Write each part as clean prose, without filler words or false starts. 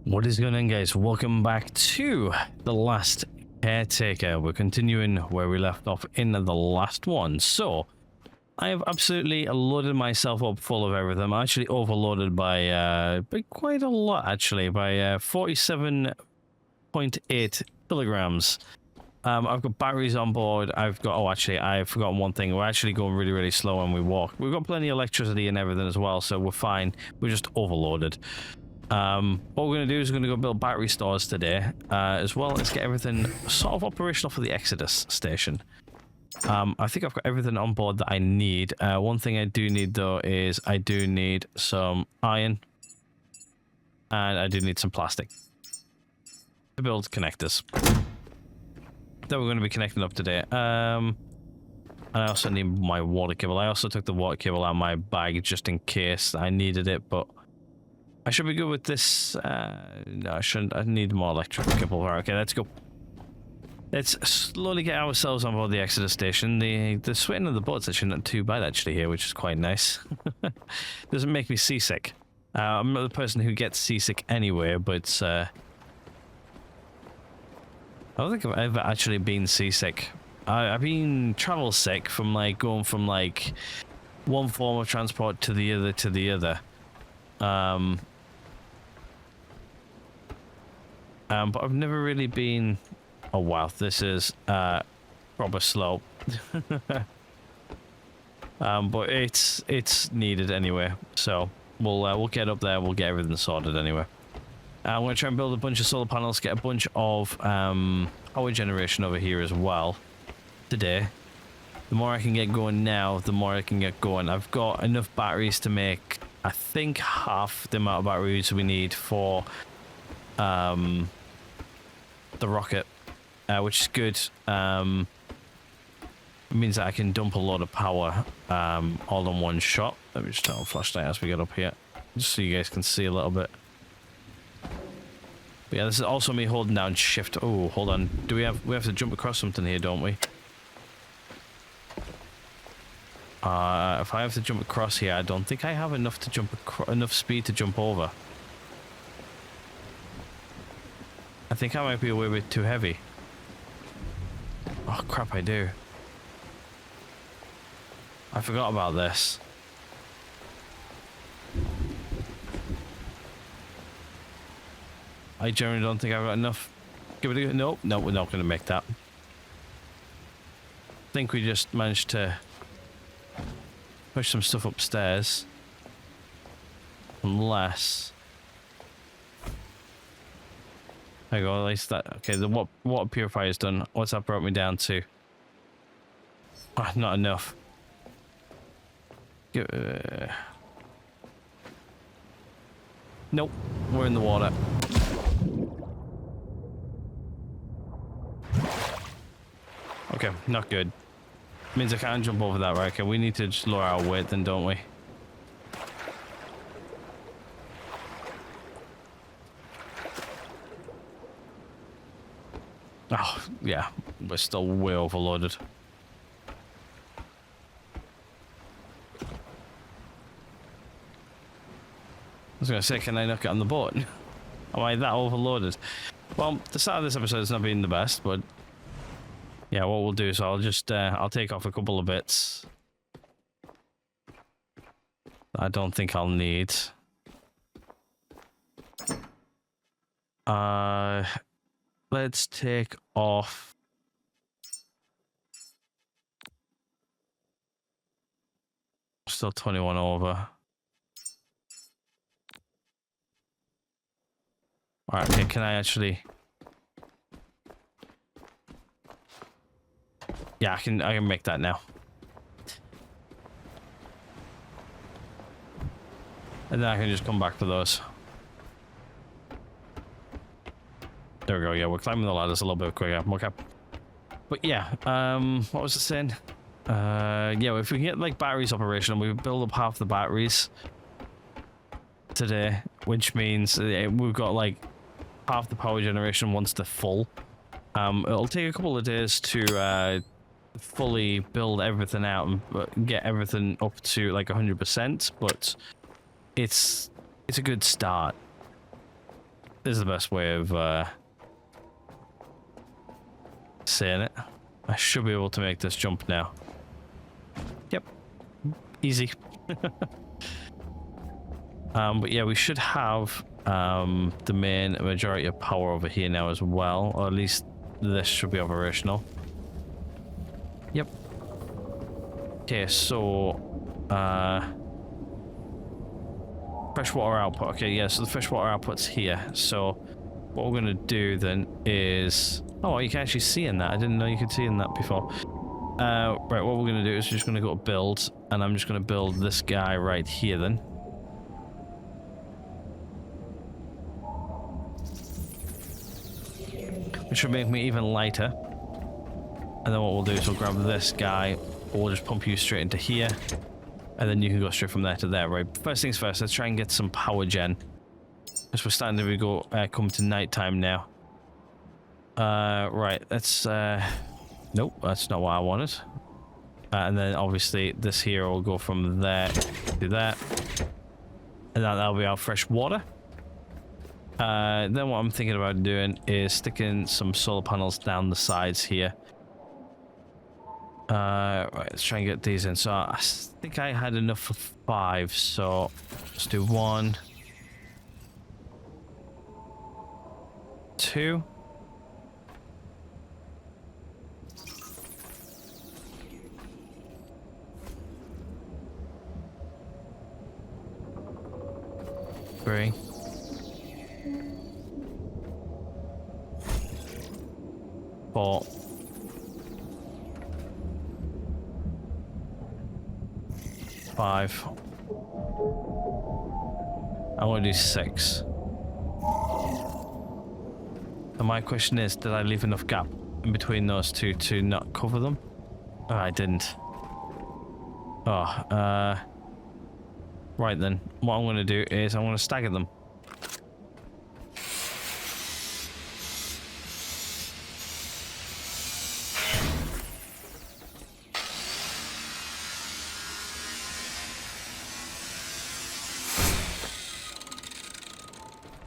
What is going on, guys? Welcome back to the last Caretaker. We're continuing where we left off in the last one. So I have absolutely loaded myself up full of everything. I'm actually overloaded by quite a lot, actually, by 47.8 kilograms. I've got batteries on board. I've got, oh, actually, I've forgotten one thing. We're actually going really, really slow when we walk. We've got plenty of electricity and everything as well, so we're fine. We're just overloaded. What we're going to do is we're going to go build battery stores today, as well as get everything sort of operational for the Exodus station. I think I've got everything on board that I need. One thing I do need, though, is I do need some iron, and I do need some plastic to build connectors that we're going to be connecting up today. And I also need my water cable. I also took the water cable out of my bag just in case I needed it, but I should be good with this. No, I shouldn't. I need more electrical cable. Okay, let's go. Let's slowly get ourselves on board the Exodus station. The sweating of the boat's actually not too bad actually here, which is quite nice. Doesn't make me seasick. I'm not the person who gets seasick anyway, but I don't think I've ever actually been seasick. I've been travel sick from like going from like one form of transport to the other to the other. But I've never really been. Oh wow, this is proper slope. But it's needed anyway. So we'll get up there. We'll get everything sorted anyway. I'm going to try and build a bunch of solar panels, get a bunch of power generation over here as well today. The more I can get going now, the more I can get going. I've got enough batteries to make, I think, half the amount of batteries we need for the rocket, which is good. It means that I can dump a lot of power all in one shot. Let me just turn on flashlight as we get up here, just so you guys can see a little bit. But yeah, this is also me holding down shift. Oh, hold on. Do we have to jump across something here, don't we? If I have to jump across here, I don't think I have enough to jump enough speed to jump over. I think I might be a wee bit too heavy. Oh crap, I do. I forgot about this. I generally don't think I've got enough. Give it a go. Nope, no, we're not going to make that. I think we just managed to push some stuff upstairs. Unless... There you go, at least that... Okay, the water purifier's done. What's that brought me down to? Ah, not enough. Nope, we're in the water. Okay, not good. Means I can't jump over that, right? Okay, we need to just lower our weight then, don't we? Oh, yeah, we're still way overloaded. I was gonna say, can I not get on the boat? Am I that overloaded? Well, the start of this episode has not been the best, but yeah, what we'll do is I'll just I'll take off a couple of bits I don't think I'll need. Let's take off still 21 over. Alright, okay, can I actually... Yeah, I can make that now. And then I can just come back for those. There we go, yeah, we're climbing the ladders a little bit quicker. Okay. But yeah, what was I saying? Yeah, if we can get like batteries operational, we build up half the batteries today, which means we've got like half the power generation once they're full. It'll take a couple of days to fully build everything out and get everything up to like 100%, but it's a good start. is the best way of saying it. I should be able to make this jump now. Yep, easy. But yeah, we should have the main majority of power over here now as well, or at least this should be operational. Yep. Okay, so freshwater output. Okay, yeah, so the freshwater output's here. So what we're gonna do then is, oh, you can actually see in that. I didn't know you could see in that before. Right, what we're gonna do is we're just gonna go to build, and I'm just gonna build this guy right here then. Which should make me even lighter. And then what we'll do is we'll grab this guy, or we'll just pump you straight into here. And then you can go straight from there to there, right? First things first, let's try and get some power gen. As we're starting to come to nighttime now. Right, let's... nope, that's not what I wanted. And then obviously this here will go from there to that. And that'll be our fresh water. Then what I'm thinking about doing is sticking some solar panels down the sides here. Right, let's try and get these in. So I think I had enough for 5, so let's do 1, 2. Three. 4. 5. I want to do 6. And my question is, did I leave enough gap in between those two to not cover them? Oh, I didn't. Oh, right then. What I'm going to do is I'm going to stagger them.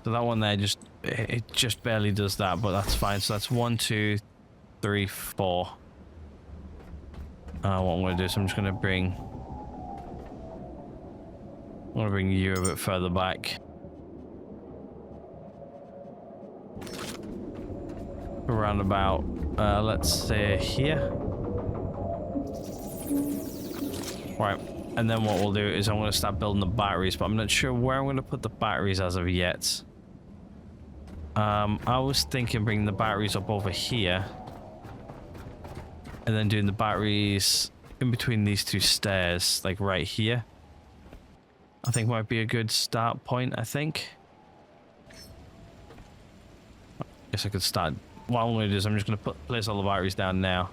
So that one there it just barely does that, but that's fine. So that's 1, 2, 3, 4. What I'm going to do is I'm just going to bring you a bit further back. Around about, let's say here. Right, and then what we'll do is I'm going to start building the batteries, but I'm not sure where I'm going to put the batteries as of yet. I was thinking bringing the batteries up over here. And then doing the batteries in between these two stairs, like right here. I think might be a good start point, I think. Guess I could start. What I'm going to do is I'm just going to place all the batteries down now.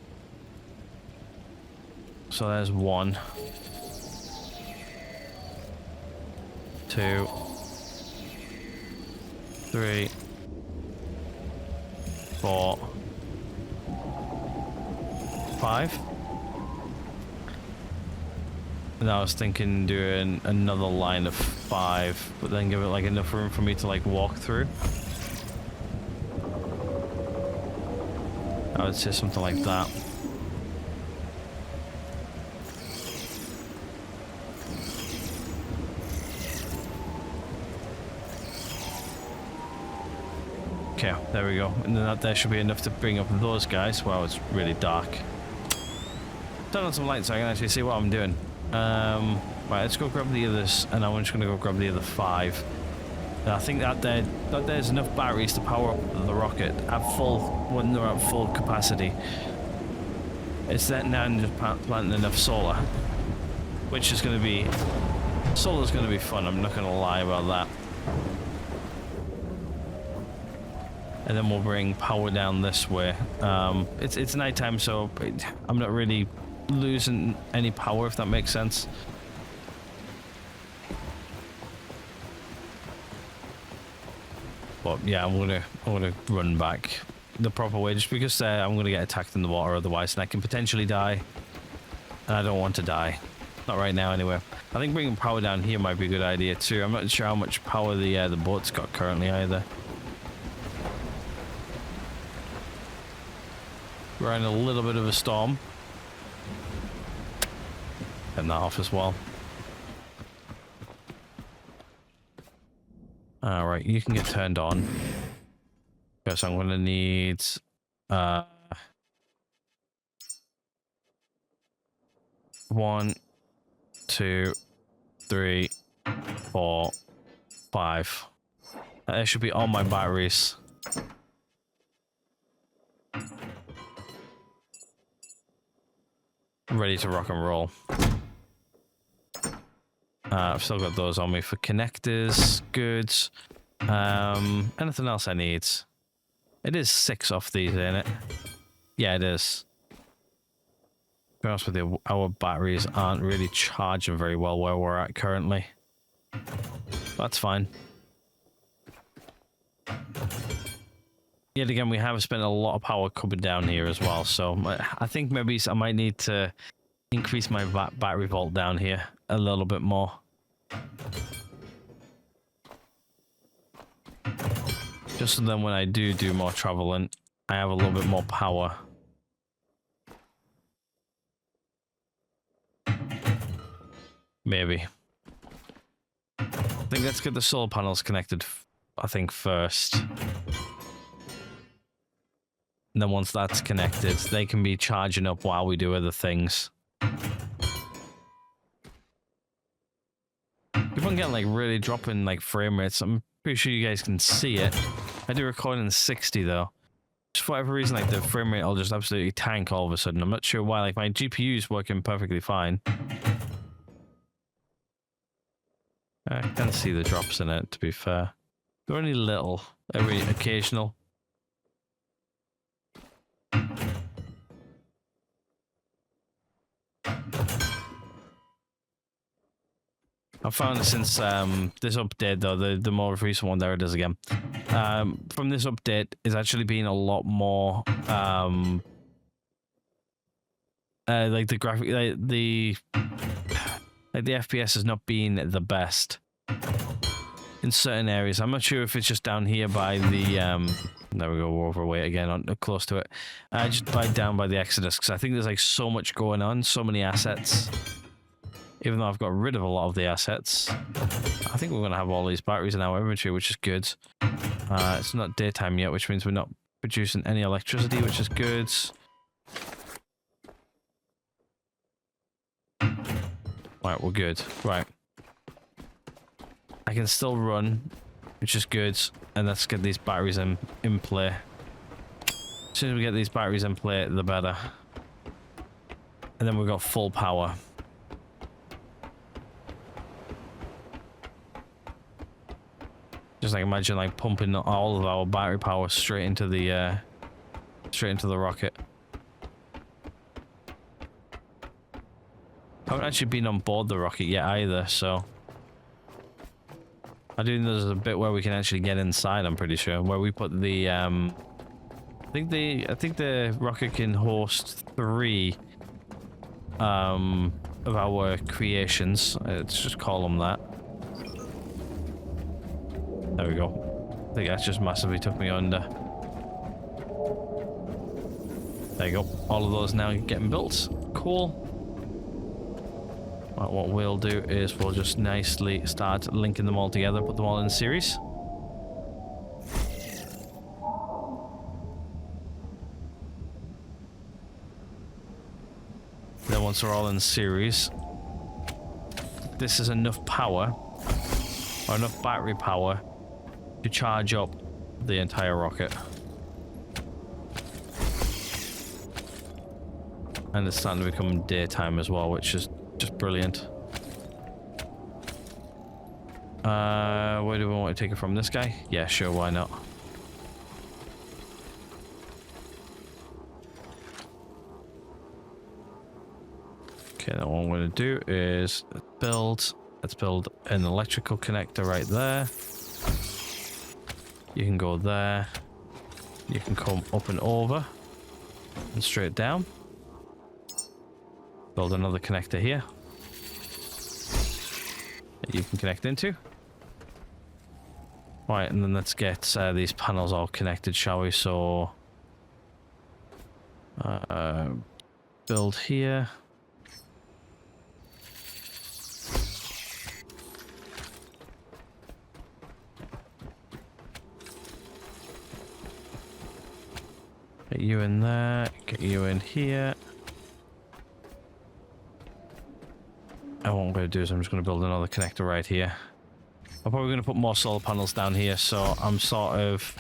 So there's 1. 2. 3. 4. 5. And I was thinking doing another line of 5, but then give it like enough room for me to like walk through. I would say something like that. Okay, there we go. And then that there should be enough to bring up those guys. Wow, it's really dark. Turn on some lights so I can actually see what I'm doing. Right, let's go grab the others, and I'm just going to go grab the other 5. And I think that there's enough batteries to power up the rocket at full, when they're at full capacity. It's that now and just planting enough solar, which is going to be, solar's going to be fun. I'm not going to lie about that. And then we'll bring power down this way. It's nighttime, so I'm not really losing any power, if that makes sense. But yeah, I'm gonna run back the proper way, just because I'm gonna get attacked in the water otherwise, and I can potentially die. And I don't want to die. Not right now, anyway. I think bringing power down here might be a good idea too. I'm not sure how much power the boat's got currently either. We're in a little bit of a storm. Turn that off as well. Alright, you can get turned on. Okay, so I'm gonna need 1, 2, 3, 4, 5. There should be all my batteries. Ready to rock and roll. I've still got those on me for connectors. Good. Anything else I need? It is 6 off these, ain't it? Yeah, it is. To be honest with you, our batteries aren't really charging very well where we're at currently. That's fine. Yet again, we have spent a lot of power coming down here as well, so I think maybe I might need to increase my battery volt down here a little bit more. Just so then when I do more traveling, I have a little bit more power. Maybe. I think let's get the solar panels connected, I think, first. And then once that's connected, they can be charging up while we do other things. Keep on getting like really dropping like frame rates. I'm pretty sure you guys can see it. I do record in 60 though. Just for whatever reason, like the frame rate will just absolutely tank all of a sudden. I'm not sure why. Like my GPU is working perfectly fine. I can see the drops in it, to be fair. They're only little, every occasional. I found since this update, though, the more recent one, there it is again. From this update, it's actually been a lot more like the graphic, the FPS has not been the best in certain areas. I'm not sure if it's just down here by the there we go, we're overweight again, on close to it. Just down by the Exodus, because I think there's like so much going on, so many assets. Even though I've got rid of a lot of the assets, I think we're going to have all these batteries in our inventory, which is good. It's not daytime yet, which means we're not producing any electricity, which is good. Right, we're good. Right. I can still run, which is good. And let's get these batteries in play. As soon as we get these batteries in play, the better. And then we've got full power. Just like imagine like pumping all of our battery power straight into the rocket. I haven't actually been on board the rocket yet either, so I do know there's a bit where we can actually get inside. I'm pretty sure where we put the I think the rocket can host 3 of our creations. Let's just call them that. There we go. I think that just massively took me under. There you go. All of those now getting built. Cool. Right, what we'll do is we'll just nicely start linking them all together, put them all in series. Then once they're all in series, this is enough power, or enough battery power, to charge up the entire rocket. And it's starting to become daytime as well, which is just brilliant. Where do we want to take it from? This guy? Yeah, sure, why not? Okay, now what I'm going to do is let's build an electrical connector right there. You can go there. You can come up and over and straight down. Build another connector here that you can connect into. Right, and then let's get these panels all connected, shall we? So Build here. Get you in there. Get you in here. And what I'm going to do is I'm just going to build another connector right here. I'm probably going to put more solar panels down here, so I'm sort of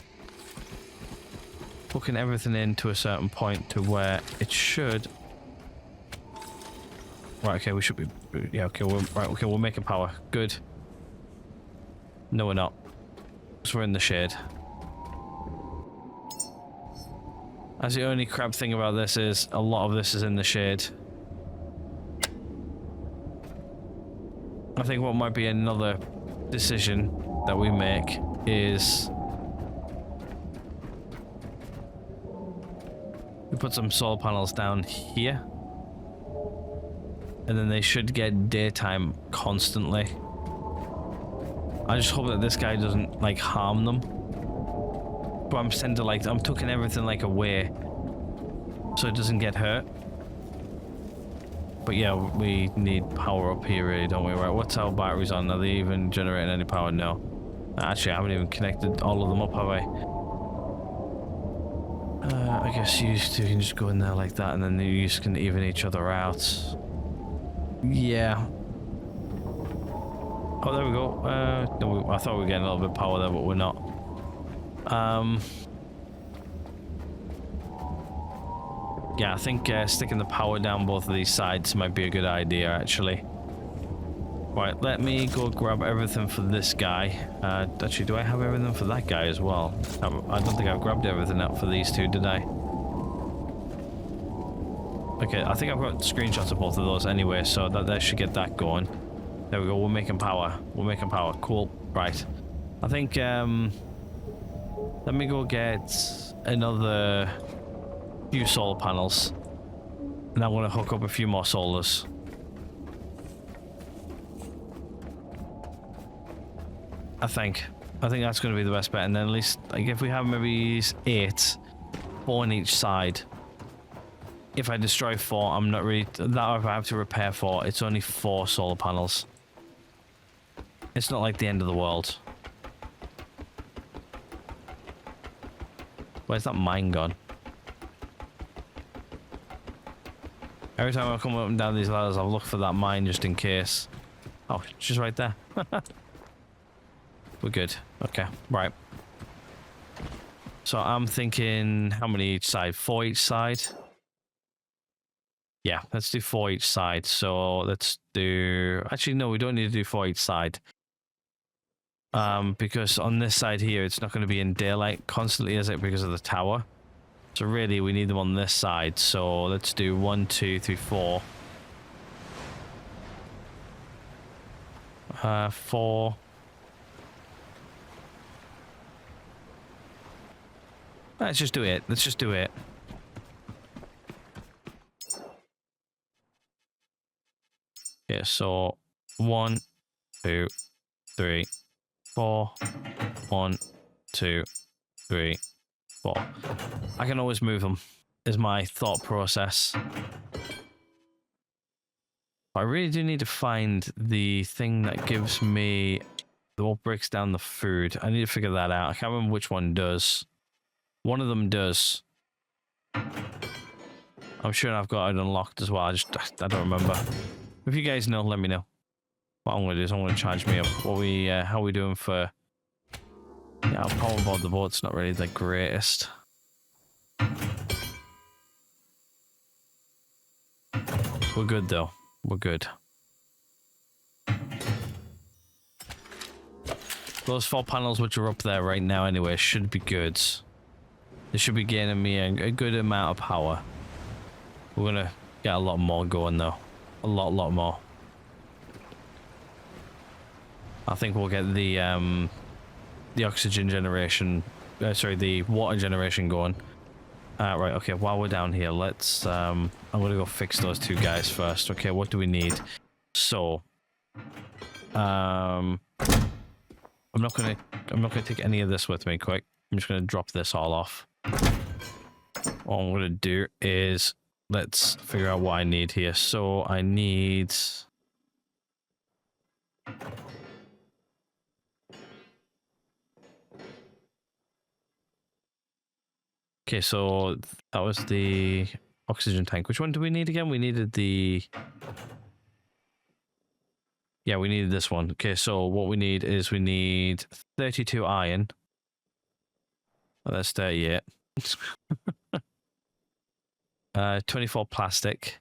hooking everything in to a certain point to where it should. Right, okay, we should be. Yeah, okay, we're making power. Good. No, we're not. Because we're in the shade. That's the only crap thing about this is a lot of this is in the shade. I think what might be another decision that we make is we put some solar panels down here, and then they should get daytime constantly. I just hope that this guy doesn't like harm them. But I'm tend to like I'm tucking everything like away so it doesn't get hurt. But yeah, we need power up here, really, don't we? Right, what's our batteries on? Are they even generating any power? No. Actually, I haven't even connected all of them up, have I? I guess you two can just go in there like that, and then you just can even each other out. Yeah. Oh, there we go. No, I thought we were getting a little bit of power there, but we're not. Yeah, I think sticking the power down both of these sides might be a good idea, actually. Right, let me go grab everything for this guy. Actually, do I have everything for that guy as well? I don't think I've grabbed everything up for these two, did I? Okay, I think I've got screenshots of both of those anyway, so that should get that going. There we go, we're making power. We're making power. Cool. Right. I think, let me go get another few solar panels. And I'm going to hook up a few more solars. I think that's going to be the best bet. And then at least, like, if we have maybe 8, 4 on each side. If I destroy 4, I'm not really... That if I have to repair 4, it's only 4 solar panels. It's not like the end of the world. Where's that mine gone? Every time I come up and down these ladders, I'll look for that mine just in case. Oh, she's right there. We're good. Okay, right. So I'm thinking, how many each side? 4 each side? Yeah, let's do 4 each side. So let's do... Actually, no, we don't need to do 4 each side. Because on this side here, it's not going to be in daylight constantly, is it? Because of the tower. So really, we need them on this side. So let's do 1, 2, 3, 4. 4. Let's just do it. Let's just do it. Yeah, so 1, 2, 3, 4. 1, 2, 3, 4. I can always move them, is my thought process. I really do need to find the thing that gives me what breaks down the food. I need to figure that out. I can't remember which one does. One of them does. I'm sure I've got it unlocked as well. I don't remember. If you guys know, let me know. What I'm gonna do is I'm gonna charge me up. What we how are we doing for? Yeah, our power aboard the boat's not really the greatest. We're good though. We're good. Those 4 panels which are up there right now anyway should be good. They should be gaining me a good amount of power. We're gonna get a lot more going though. A lot more. I think we'll get the oxygen generation, sorry, the water generation going. Right, okay, while we're down here, let's, I'm gonna go fix those 2 guys first. Okay, what do we need? So, I'm not gonna take any of this with me, quick. I'm just gonna drop this all off. What I'm gonna do is let's figure out what I need here. So I need. Okay, so that was the oxygen tank. Which one do we need again? We needed the... Yeah, we needed this one. Okay, so what we need is we need 32 iron. Oh, that's 38. 24 plastic.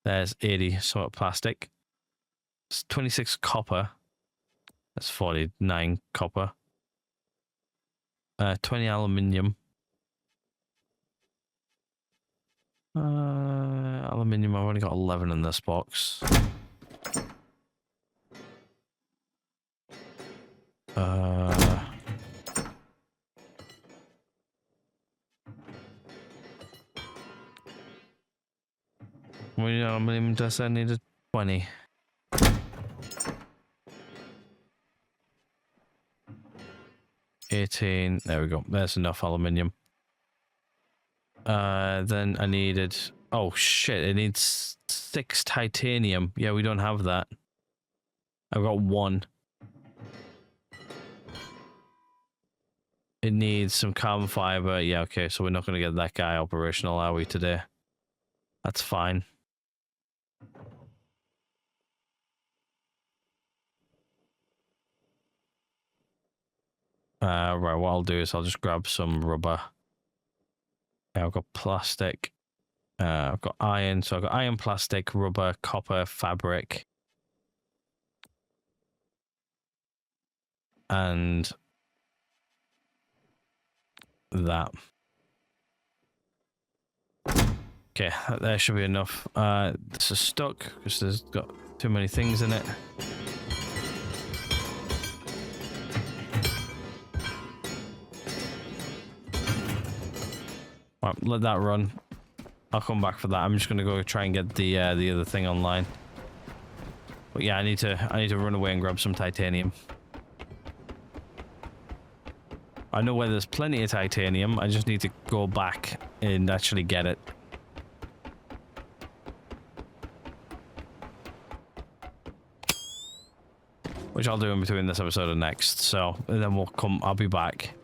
There's 80 sort of plastic. It's 26 copper. That's 49 copper. 20 aluminium. Aluminium, I've only got 11 in this box. Well, aluminium does I need a 20. $18. There we go. There's enough aluminium. Then I needed... Oh, shit. It needs 6 titanium. Yeah, we don't have that. I've got 1. It needs some carbon fiber. Yeah, okay. So we're not going to get that guy operational, are we, today? That's fine. Right, what I'll do is I'll just grab some rubber. Yeah, I've got plastic. I've got iron. So I've got iron, plastic, rubber, copper, fabric. And that. Okay, there should be enough. This is stuck because there's got too many things in it. Right, let that run. I'll come back for that. I'm just gonna go try and get the other thing online. But yeah, I need to run away and grab some titanium. I know where there's plenty of titanium. I just need to go back and actually get it. Which I'll do in between this episode and next. So and then we'll come. I'll be back.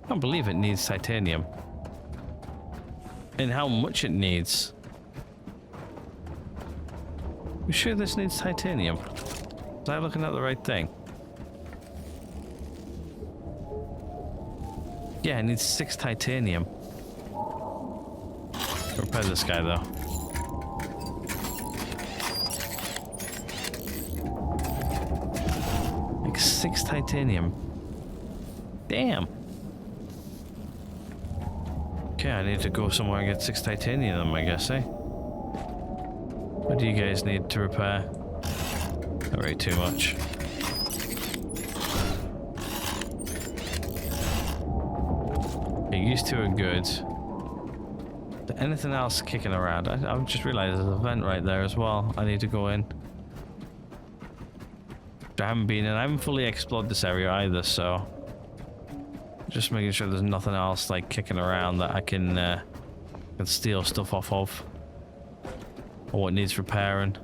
I can't believe it needs titanium. And how much it needs. You sure this needs titanium? Was I looking at the right thing? Yeah, it needs 6 titanium. Repair this guy though. Like 6 titanium. Damn. Okay, I need to go somewhere and get 6 titanium, I guess, eh? What do you guys need to repair? Not really too much. These 2 are good. Is there anything else kicking around? I've just realized there's a vent right there as well. I need to go in. I haven't been in. I haven't fully explored this area either, so... Just making sure there's nothing else like kicking around that I can steal stuff off of. Or what needs repairing.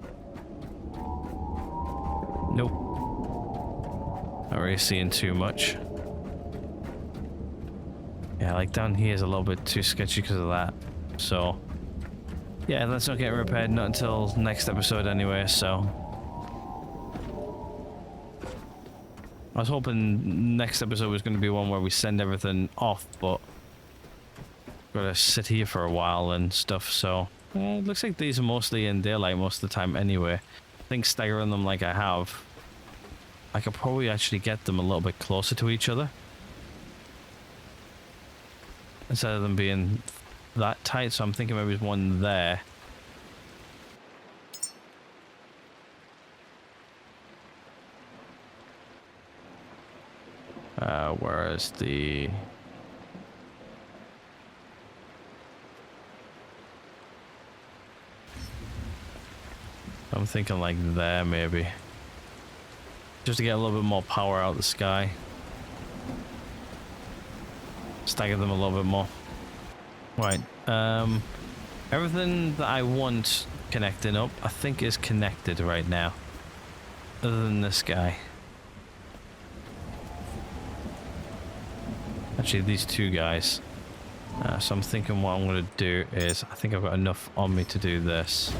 Nope. Not really seeing too much. Yeah, like down here is a little bit too sketchy because of that. So, yeah, that's not getting repaired not until next episode anyway, so. I was hoping next episode was going to be one where we send everything off, but gotta sit here for a while and stuff, so. It looks like these are mostly in daylight most of the time anyway. I think staggering them like I have, I could probably actually get them a little bit closer to each other. Instead of them being that tight, so I'm thinking maybe there's one there. Where is the... I'm thinking like there, maybe. Just to get a little bit more power out of the sky. Stagger them a little bit more. Right. Everything that I want connecting up, I think is connected right now. Other than this guy. Actually, these two guys. So I'm thinking what I'm going to do is, I think I've got enough on me to do this.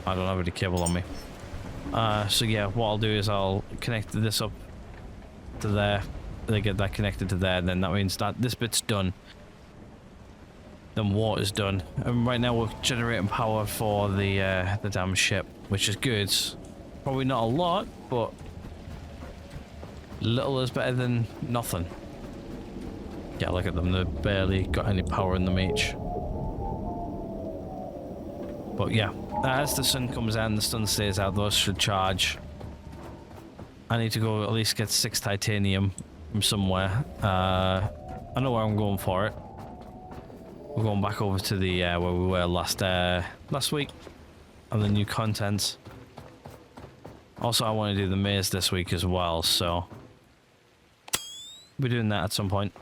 I don't have any cable on me. So yeah, what I'll do is I'll connect this up to there. They get that connected to there, and then that means that this bit's done. Then water's done. And right now we're generating power for the damn ship, which is good. Probably not a lot, but little is better than nothing. Yeah, look at them. They've barely got any power in them each. But yeah, as the sun comes out and the sun stays out, those should charge. I need to go at least get 6 titanium from somewhere. I know where I'm going for it. We're going back over to the where we were last week on the new content. Also, I want to do the maze this week as well, so we're doing that at some point.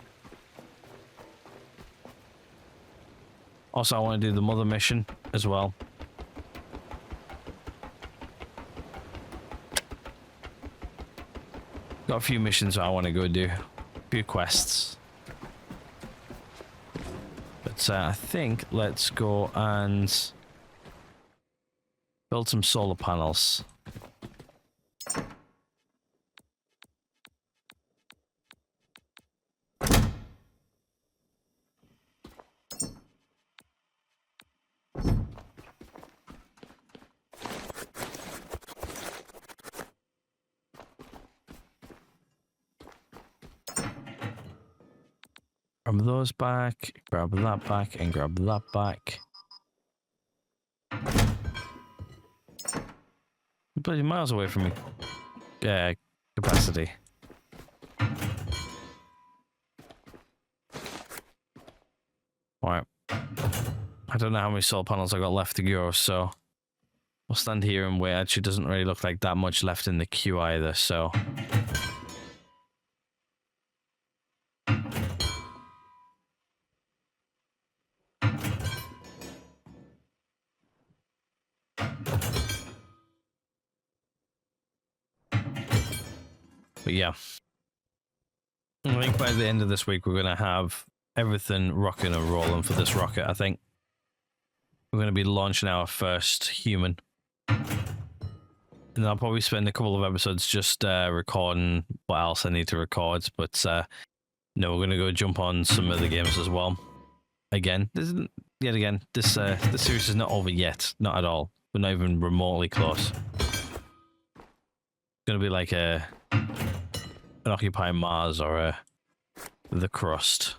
Also, I want to do the mother mission as well. Got a few missions I want to go do. A few quests. But I think let's go and build some solar panels. Grab those back, grab that back, and grab that back. Bloody miles away from me. Capacity. Alright. I don't know how many solar panels I got left to go, so we'll stand here and wait. Actually, doesn't really look like that much left in the queue either, so but yeah, I think by the end of this week we're going to have everything rocking and rolling for this rocket. I think we're going to be launching our first human. And I'll probably spend a couple of episodes just recording what else I need to record. But no, we're going to go jump on some of the games as well. Again, this series is not over yet. Not at all. We're not even remotely close. It's going to be like an Occupy Mars or The Crust.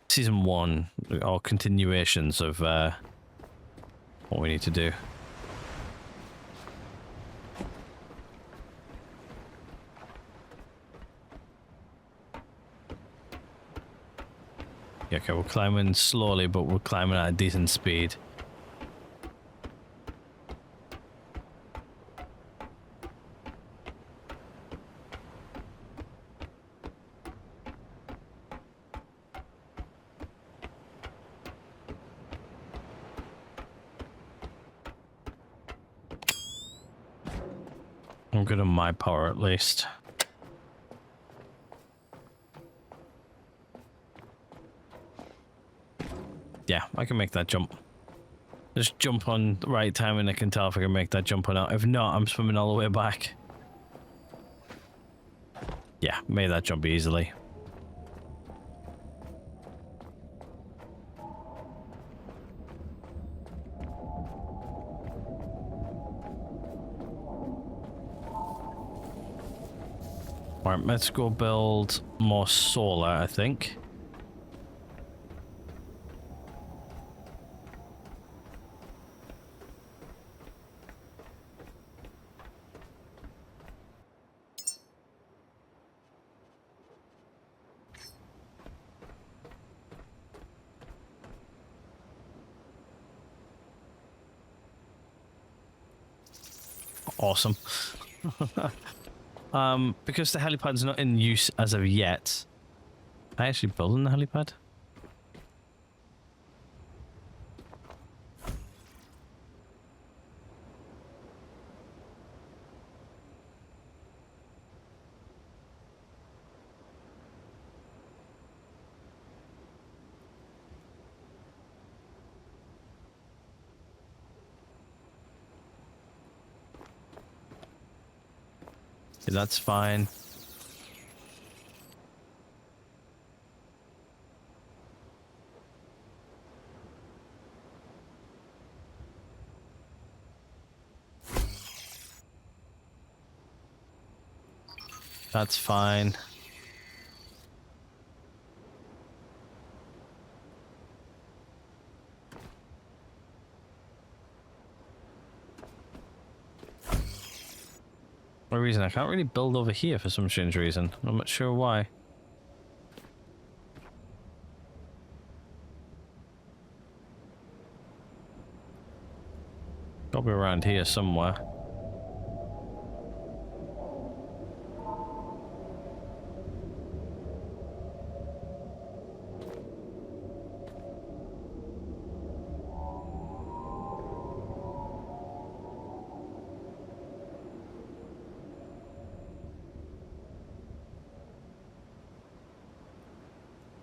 Season 1, or continuations of what we need to do. Yeah, okay, we're climbing slowly, but we're climbing at a decent speed. I'm good on my power at least. Yeah, I can make that jump. Just jump on the right time and I can tell if I can make that jump or not. If not, I'm swimming all the way back. Yeah, made that jump easily. Alright, let's go build more solar, I think. Awesome. Because the helipad's not in use as of yet. Am I actually building the helipad? Yeah, that's fine. That's fine. For a reason I can't really build over here for some strange reason. I'm not sure why. Probably around here somewhere.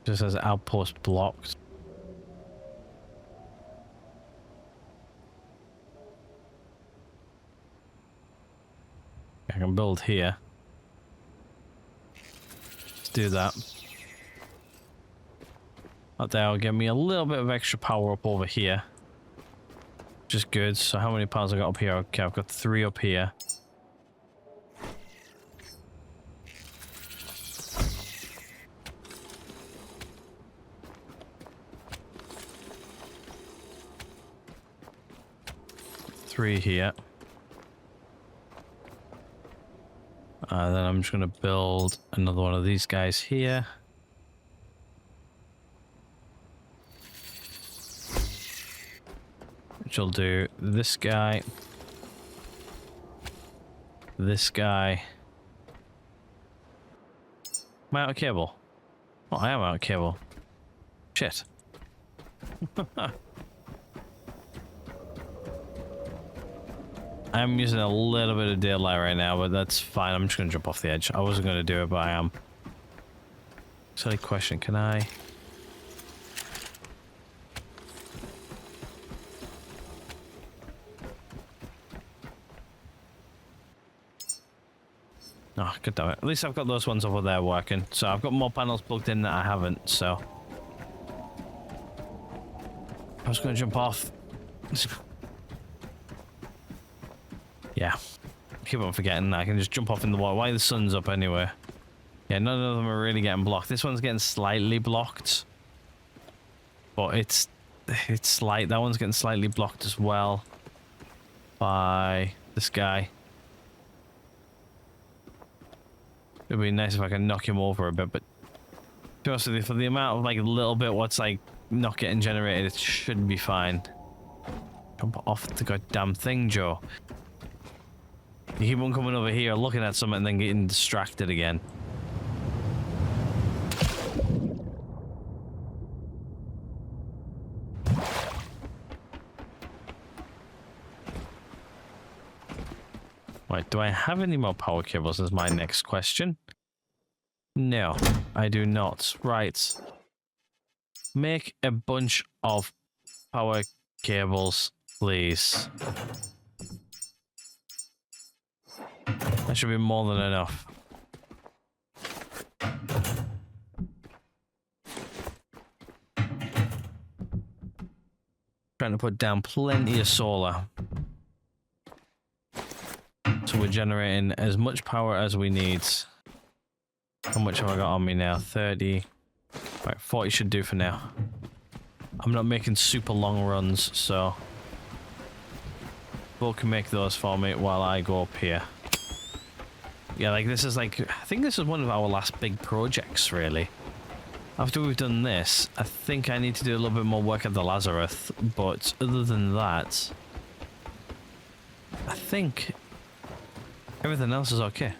Just says outpost blocked. I can build here. Let's do that. That there will give me a little bit of extra power up over here. Which is good. So how many powers I got up here? Okay, I've got 3 up here. Three here. Then I'm just going to build another one of these guys here. Which will do this guy. This guy. Am I out of cable? Oh, I am out of cable. Shit. I'm using a little bit of daylight right now, but that's fine. I'm just going to jump off the edge. I wasn't going to do it, but I am. Silly question, can I? Oh, good damn it. At least I've got those ones over there working. So I've got more panels plugged in that I haven't, so. I was going to jump off. Yeah. Keep on forgetting I can just jump off in the water. Why the sun's up anyway? Yeah, none of them are really getting blocked. This one's getting slightly blocked. But it's slight. That one's getting slightly blocked as well. By this guy. It'd be nice if I can knock him over a bit, but to be honest with you, for the amount of like a little bit what's like not getting generated, it should be fine. Jump off the goddamn thing, Joe. You keep on coming over here, looking at something, and then getting distracted again. Right, do I have any more power cables is my next question. No, I do not. Right. Make a bunch of power cables, please. That should be more than enough. Trying to put down plenty of solar. So we're generating as much power as we need. How much have I got on me now? 30. Right, 40 should do for now. I'm not making super long runs, so Bull can make those for me while I go up here. Yeah, like this is like, I think this is one of our last big projects, really. After we've done this, I think I need to do a little bit more work at the Lazarus, but other than that, I think Everything else is okay.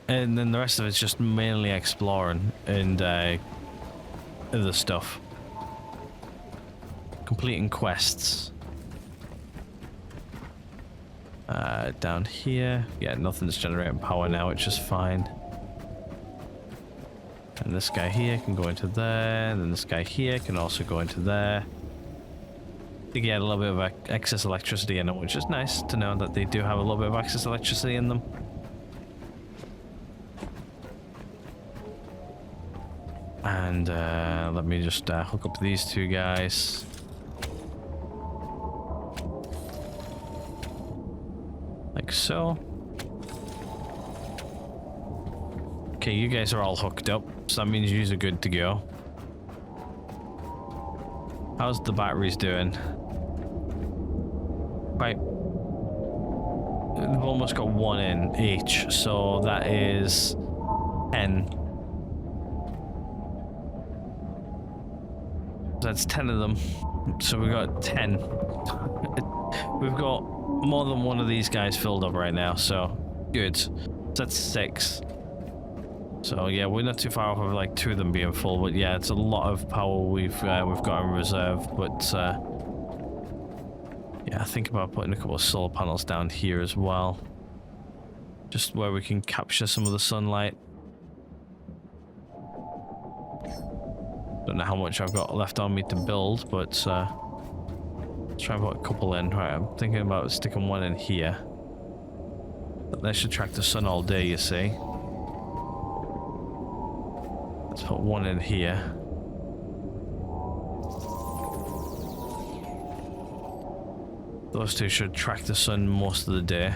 And then the rest of it's just mainly exploring and other stuff. Completing quests. Down here. Yeah, nothing's generating power now, which is fine. And this guy here can go into there, and then this guy here can also go into there. They get a little bit of excess electricity in it, which is nice to know that they do have a little bit of excess electricity in them. And let me just hook up these two guys. Like so. Okay, you guys are all hooked up, so that means you are good to go. How's the batteries doing? Right. We've almost got one in each, so that is 10. That's 10 of them. So we got 10. We've got more than one of these guys filled up right now, so good. So that's 6. So yeah, we're not too far off of like 2 of them being full, but yeah, it's a lot of power we've got in reserve. But yeah, I think about putting a couple of solar panels down here as well, just where we can capture some of the sunlight. Don't know how much I've got left on me to build, but let's try and put a couple in. Right, I'm thinking about sticking one in here. That should track the sun all day, you see. Let's put one in here. Those two should track the sun most of the day.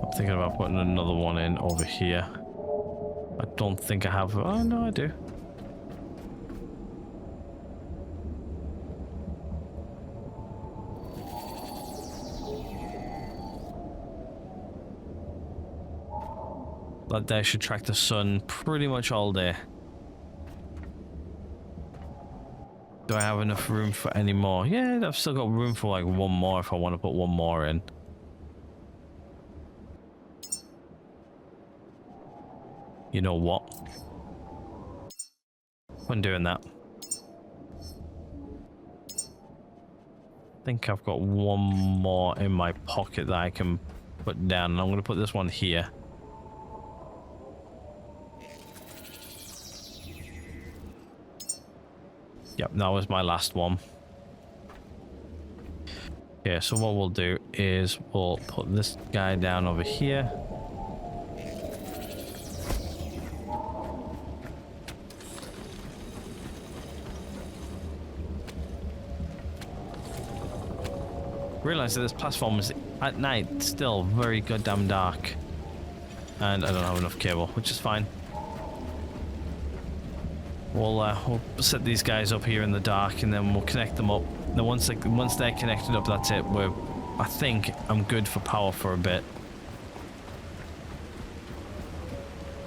I'm thinking about putting another one in over here. I don't think I have. Oh no, I do. That there should track the sun pretty much all day. Do I have enough room for any more? Yeah, I've still got room for like one more if I want to put one more in. You know what? I'm doing that. I think I've got one more in my pocket that I can put down, and I'm going to put this one here. Yep, that was my last one. Yeah, so what we'll do is we'll put this guy down over here. Realize that this platform is at night still very goddamn dark, and I don't have enough cable, which is fine. We'll set these guys up here in the dark, and then we'll connect them up. Then once they're connected up, that's it. I think I'm good for power for a bit.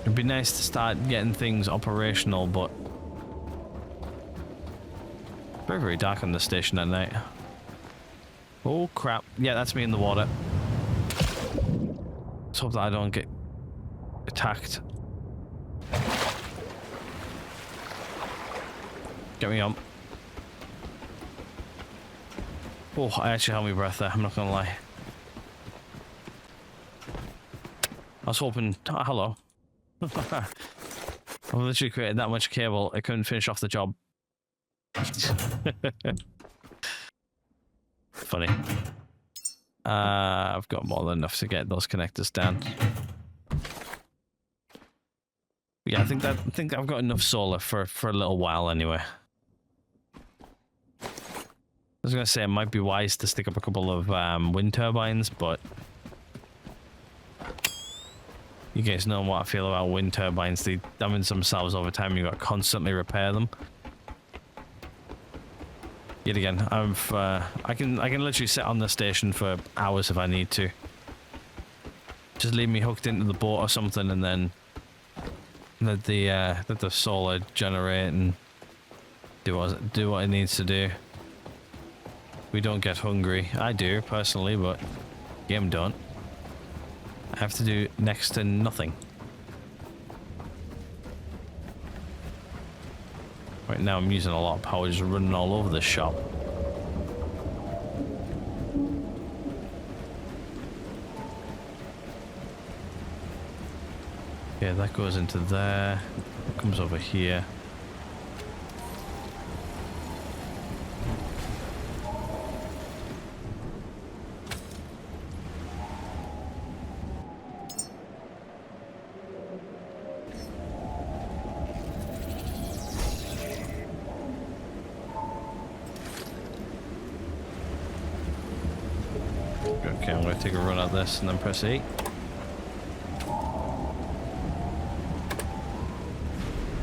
It'd be nice to start getting things operational, but very, very dark on the station at night. Oh crap! Yeah, that's me in the water. Let's hope that I don't get attacked. Get me on. Oh, I actually held my breath there, I'm not gonna lie. I was hoping... Oh, hello. I've literally created that much cable, I couldn't finish off the job. Funny. I've got more than enough to get those connectors down. Yeah, I think I've got enough solar for a little while anyway. I was gonna say it might be wise to stick up a couple of wind turbines, but you guys know what I feel about wind turbines. They damage themselves over time. You got to constantly repair them. Yet again, I can literally sit on the station for hours if I need to. Just leave me hooked into the boat or something, and then let the solar generate and do what it needs to do. we don't get hungry. I do, personally, but game don't. I have to do next to nothing. Right now I'm using a lot of power, just running all over this shop. Yeah, that goes into there. It comes over here. Okay, I'm going to take a run at this and then press E.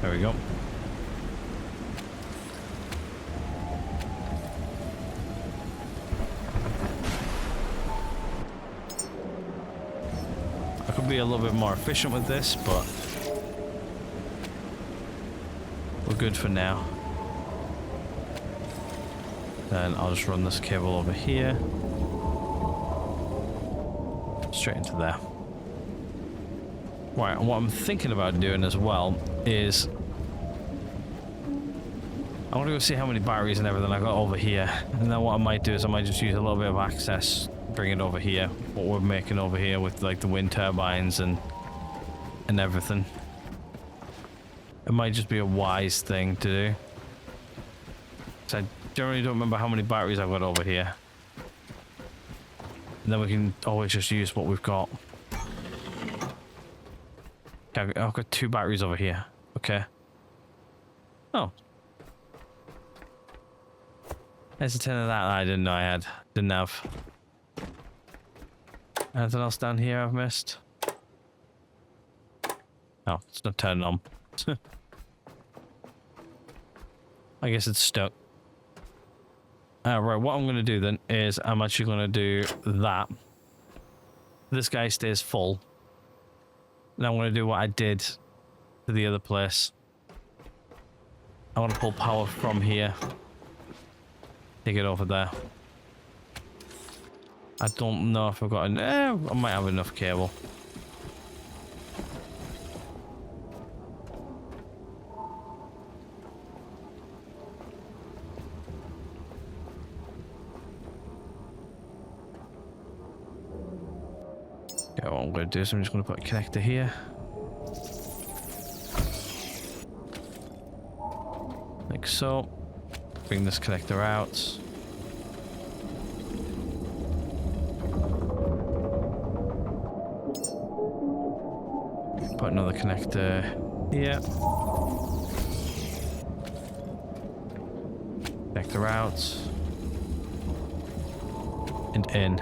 There we go. I could be a little bit more efficient with this, but we're good for now. Then I'll just run this cable over here. Straight into there. Right, and what I'm thinking about doing as well is I want to go see how many batteries and everything I got over here, and then what I might do is I might just use a little bit of access, bring it over here, what we're making over here with like the wind turbines and everything. It might just be a wise thing to do. So I generally don't remember how many batteries I've got over here. And then we can always just use what we've got. Okay, I've got 2 batteries over here. Okay. Oh. There's a 10 of that I didn't know I had. Didn't have. Anything else down here I've missed? Oh, it's not turning on. I guess it's stuck. Right, what I'm going to do then is I'm actually going to do that. This guy stays full. And I'm going to do what I did to the other place. I want to pull power from here. Take it over there. I don't know if I've got I might have enough cable. Okay, what I'm going to do is I'm just going to put a connector here. Like so. Bring this connector out. Put another connector here. Connector out. And in.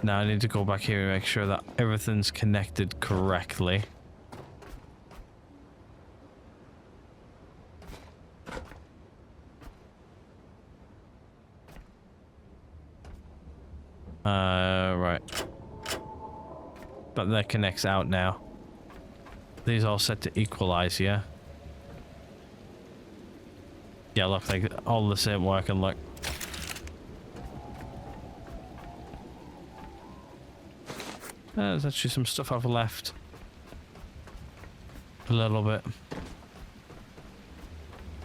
Now I need to go back here and make sure that everything's connected correctly. Right. But that connects out now. These all set to equalize, yeah? Yeah, look, like all the same working, look. There's actually some stuff I've left. A little bit.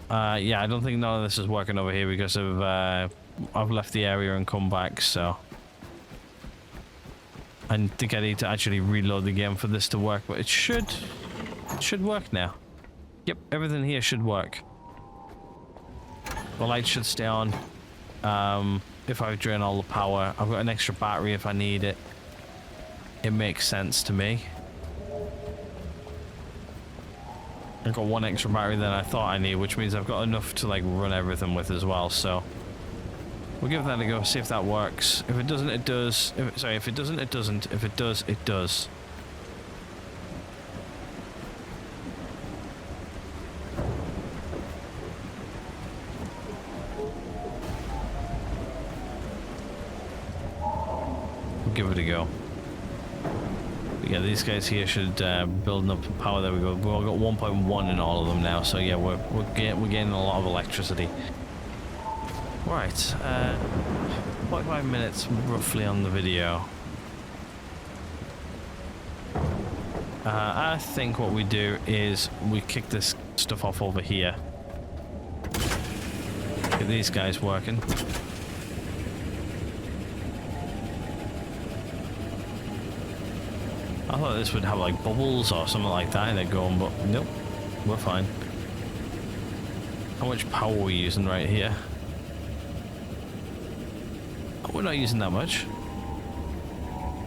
Yeah, I don't think none of this is working over here because of I've left the area and come back, so I think I need to actually reload the game for this to work, but it should work now. Yep, everything here should work. The light should stay on. If I drain all the power, I've got an extra battery if I need it. It makes sense to me. I've got one extra battery than I thought I need, which means I've got enough to like run everything with as well, so we'll give that a go, see if that works. If it doesn't, it does. If it doesn't, it doesn't. If it does, it does. We'll give it a go. But yeah, these guys here should building up the power. There we go. We've all got 1.1 in all of them now. So yeah, we're getting a lot of electricity. Right, 45 minutes roughly on the video. I think what we do is we kick this stuff off over here. Get these guys working. I thought this would have like bubbles or something like that in it going, but nope, we're fine. How much power are we using right here? We're not using that much.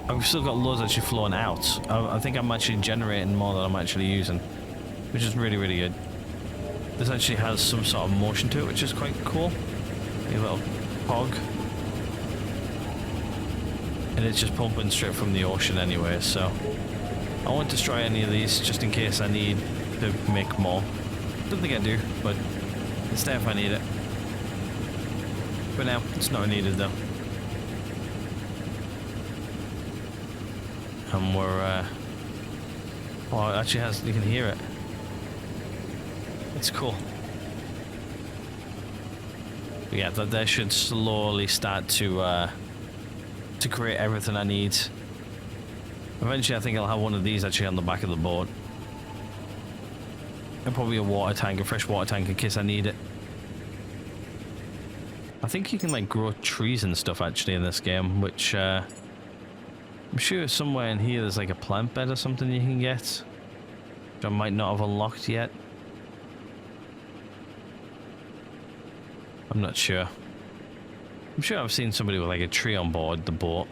I've still got loads actually flowing out. I think I'm actually generating more than I'm actually using, which is really, really good. This actually has some sort of motion to it, which is quite cool. A little pog. And it's just pumping straight from the ocean anyway, so I won't destroy any of these just in case I need to make more. Don't think I do, but it's there if I need it. For now, it's not needed though. And we're oh, it actually has, you can hear it. It's cool. But yeah, that should slowly start to create everything I need. Eventually I think I'll have one of these actually on the back of the boat. And probably a water tank, a fresh water tank in case I need it. I think you can like grow trees and stuff actually in this game, which I'm sure somewhere in here there's like a plant bed or something you can get, which I might not have unlocked yet. I'm not sure. I'm sure I've seen somebody with like a tree on board the boat.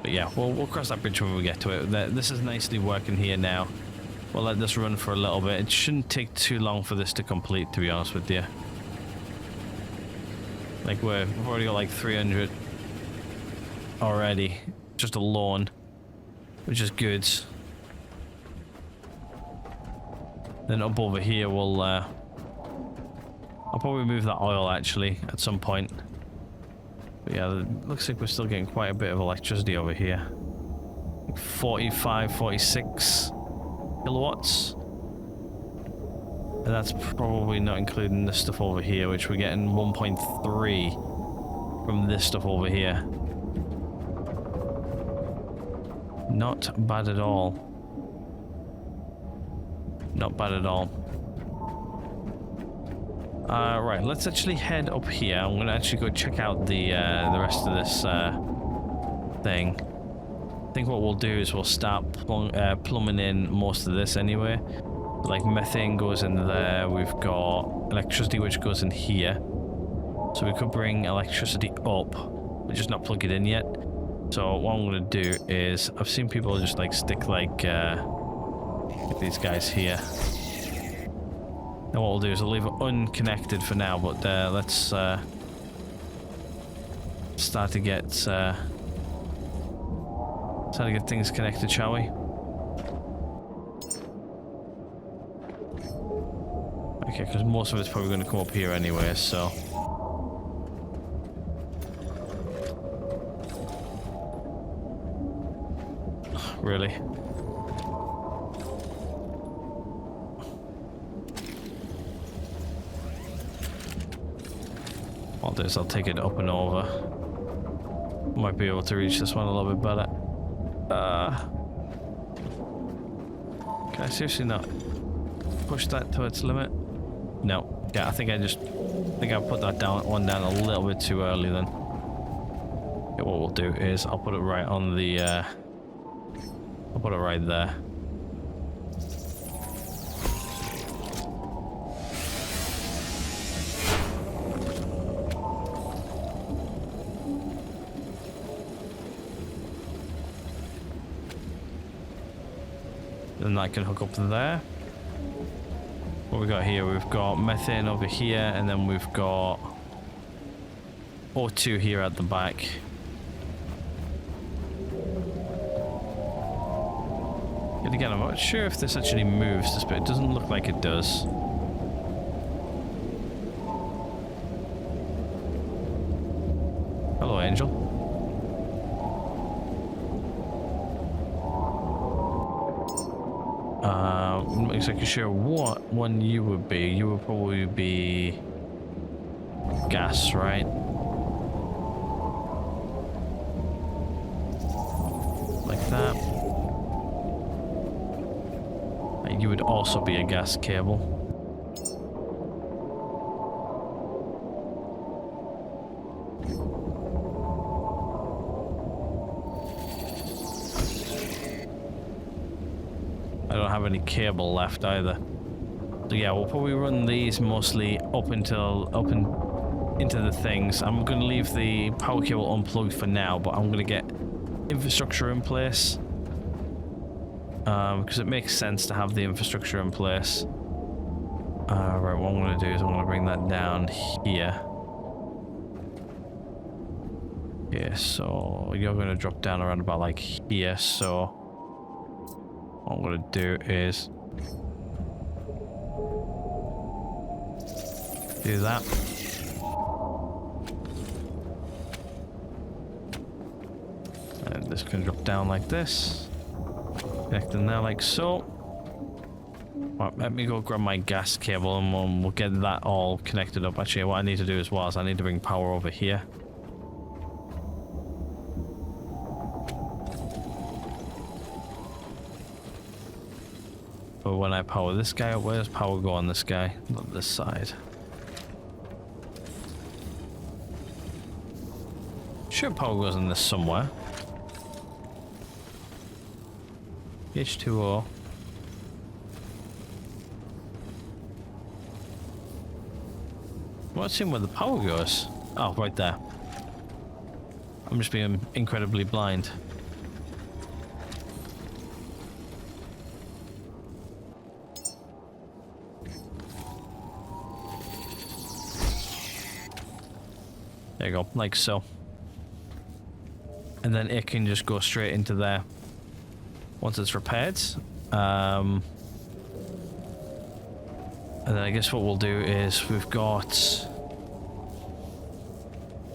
But yeah, we'll cross that bridge when we get to it. This is nicely working here now. We'll let this run for a little bit. It shouldn't take too long for this to complete, to be honest with you. Like we've already got like 300 already, just alone, which is good. Then up over here we'll I'll probably move that oil actually at some point. But yeah, it looks like we're still getting quite a bit of electricity over here. Like 45, 46 kilowatts. And that's probably not including this stuff over here, which we're getting 1.3 from this stuff over here. Not bad at all. Not bad at all. Right, let's actually head up here. I'm gonna actually go check out the rest of this thing. I think what we'll do is we'll start plumbing in most of this anyway. Like methane goes in there, we've got electricity which goes in here. So we could bring electricity up, but just not plug it in yet. So what I'm gonna do is, I've seen people just like stick like these guys here. And what we'll do is I'll leave it unconnected for now, but let's start to get things connected, shall we? Okay, because most of it's probably going to come up here anyway, so. Really? What I'll do is I'll take it up and over. Might be able to reach this one a little bit better. Can I seriously not push that to its limit? No. Yeah, I think I put that one down a little bit too early then. Okay, what we'll do is I'll put it right on the I'll put it right there. Then that can hook up to there. What we got here? We've got methane over here, and then we've got O2 here at the back. Yet again, I'm not sure if this actually moves this bit. It doesn't look like it does. Hello, Angel. I'm not exactly sure what one you would be. You would probably be gas, right? Like that. You would also be a gas cable. I don't have any cable left either. So yeah, we'll probably run these mostly up into the things. I'm going to leave the power cable unplugged for now, but I'm going to get infrastructure in place. Because it makes sense to have the infrastructure in place. Right, what I'm going to do is I'm going to bring that down here. Yeah, so you're going to drop down around about like here, so what I'm going to do is do that. And this can drop down like this. Connect in there like so. Right, let me go grab my gas cable and we'll get that all connected up. Actually, what I need to do as well is I need to bring power over here. But when I power this guy up, where does power go on this guy? Not this side. Sure, power goes in this somewhere. H2O. What's seeing where the power goes? Oh, right there. I'm just being incredibly blind. There you go, like so. And then it can just go straight into there once it's repaired. And then I guess what we'll do is we've got...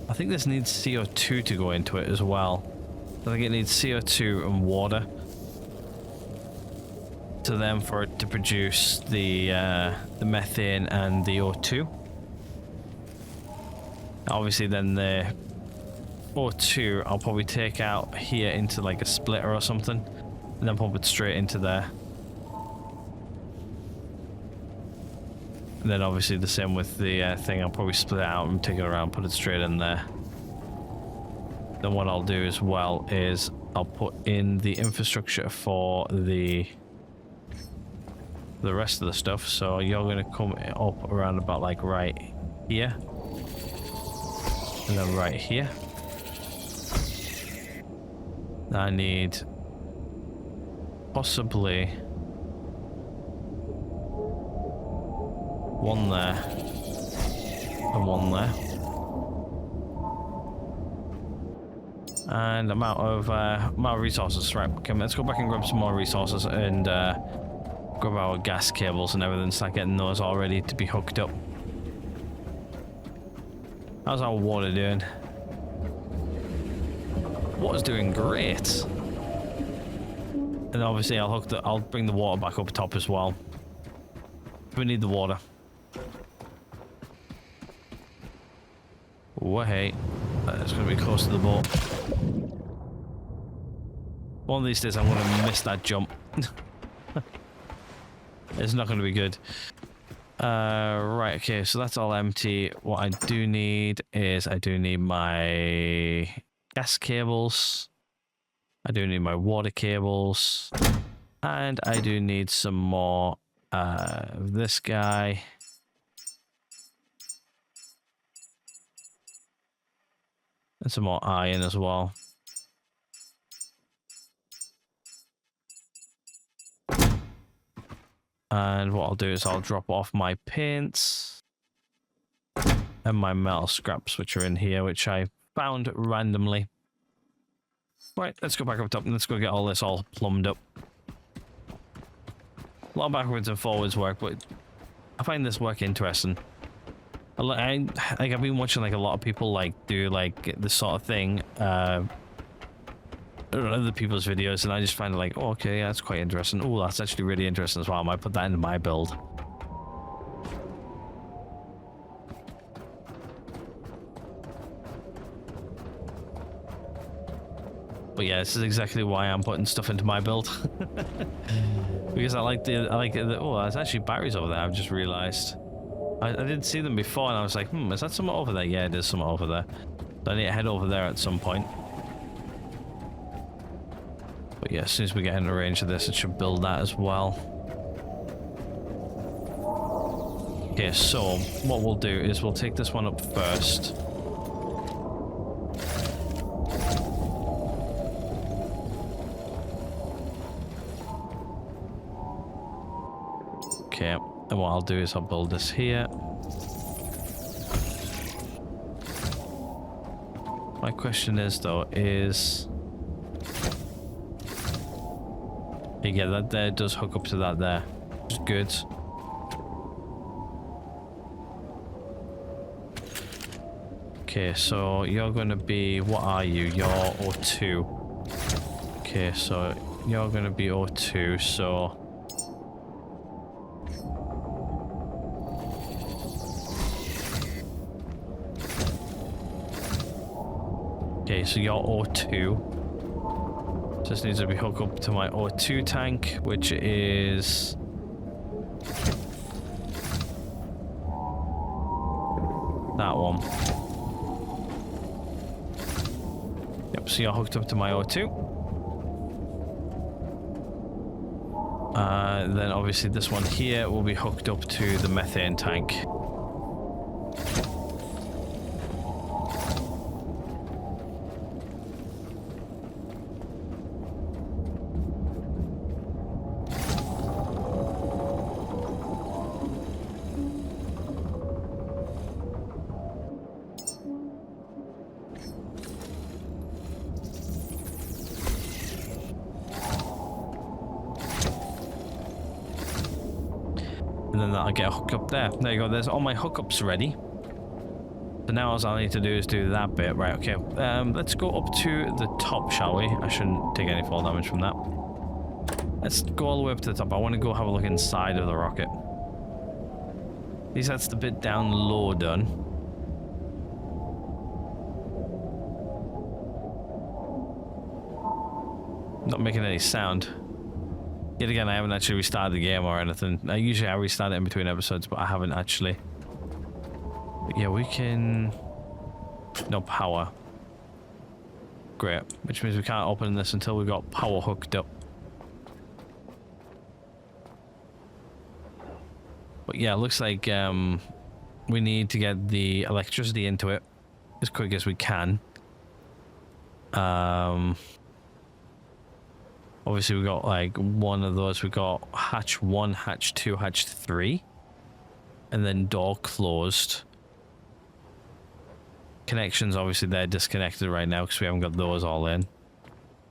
I think this needs CO2 to go into it as well. I think it needs CO2 and water to them for it to produce the methane and the O2. Obviously then the O2 I'll probably take out here into like a splitter or something and then pump it straight into there. And then obviously the same with the thing, I'll probably split it out and take it around, put it straight in there. Then what I'll do as well is I'll put in the infrastructure for the rest of the stuff. So you're going to come up around about like right here. And then right here. I need possibly one there and one there. And I'm out of resources. Right, okay, let's go back and grab some more resources and grab our gas cables and everything, start getting those all ready to be hooked up. How's our water doing? Water's doing great. And obviously I'll bring the water back up top as well. We need the water. Whoa, hey. It's going to be close to the boat. One of these days I'm going to miss that jump. It's not going to be good. Right, okay, so that's all empty. What I do need is I do need my gas cables. I do need my water cables. And I do need some more of this guy. And some more iron as well. And what I'll do is I'll drop off my paints and my metal scraps, which are in here, which I found randomly. Right, let's go back up top and let's go get all this all plumbed up. A lot of backwards and forwards work, but I find this work interesting. I've been watching like a lot of people like do like this sort of thing other people's videos, and I just find it like, oh, okay, yeah, that's quite interesting. Oh, that's actually really interesting as well. I might put that into my build. But yeah, this is exactly why I'm putting stuff into my build. Because I like the, oh, there's actually batteries over there, I've just realized. I didn't see them before, and I was like, is that somewhere over there? Yeah, it is somewhere over there. So I need to head over there at some point. But yeah, as soon as we get into range of this, it should build that as well. Okay, so what we'll do is we'll take this one up first. Okay, and what I'll do is I'll build this here. My question is though, yeah, that there does hook up to that there, which is good. Okay, so you're gonna be, what are you? You're O2. Okay, so you're gonna be O2, so okay, so you're O2. Just needs to be hooked up to my O2 tank, which is that one. Yep, so you're hooked up to my O2. Then obviously this one here will be hooked up to the methane tank. And then that'll get a hook up there. There you go, there's all my hookups ready. So now all I need to do is do that bit. Right, okay. Let's go up to the top, shall we? I shouldn't take any fall damage from that. Let's go all the way up to the top. I want to go have a look inside of the rocket. At least that's the bit down low done. Not making any sound. Yet again, I haven't actually restarted the game or anything. Usually I restart it in between episodes, but I haven't actually. But yeah, we can... No power. Great. Which means we can't open this until we've got power hooked up. But yeah, it looks like we need to get the electricity into it as quick as we can. Obviously we got like one of those. We got hatch 1, hatch 2, hatch 3, and then door closed. Connections, obviously they're disconnected right now because we haven't got those all in.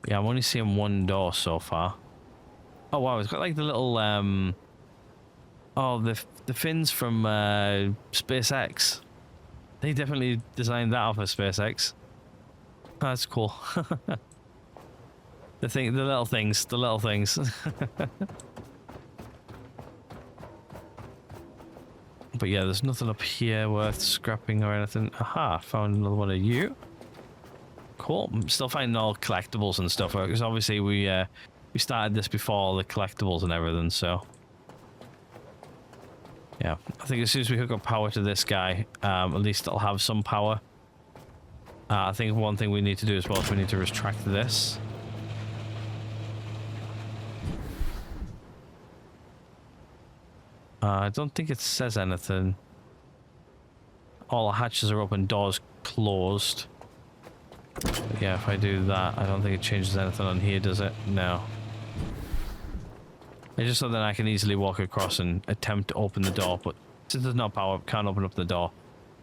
Yeah, I'm only seeing one door so far. Oh wow, it's got like the little oh, the fins from SpaceX. They definitely designed that off of SpaceX. That's cool. The little things. But yeah, there's nothing up here worth scrapping or anything. Aha, found another one of you. Cool. I'm still finding all collectibles and stuff, because obviously we started this before all the collectibles and everything, so yeah. I think as soon as we hook up power to this guy, at least it'll have some power. I think one thing we need to do as well is we need to retract this. I don't think it says anything. All the hatches are open, doors closed. But yeah, if I do that, I don't think it changes anything on here, does it? No. It's just so that I can easily walk across and attempt to open the door, but since there's no power, can't open up the door.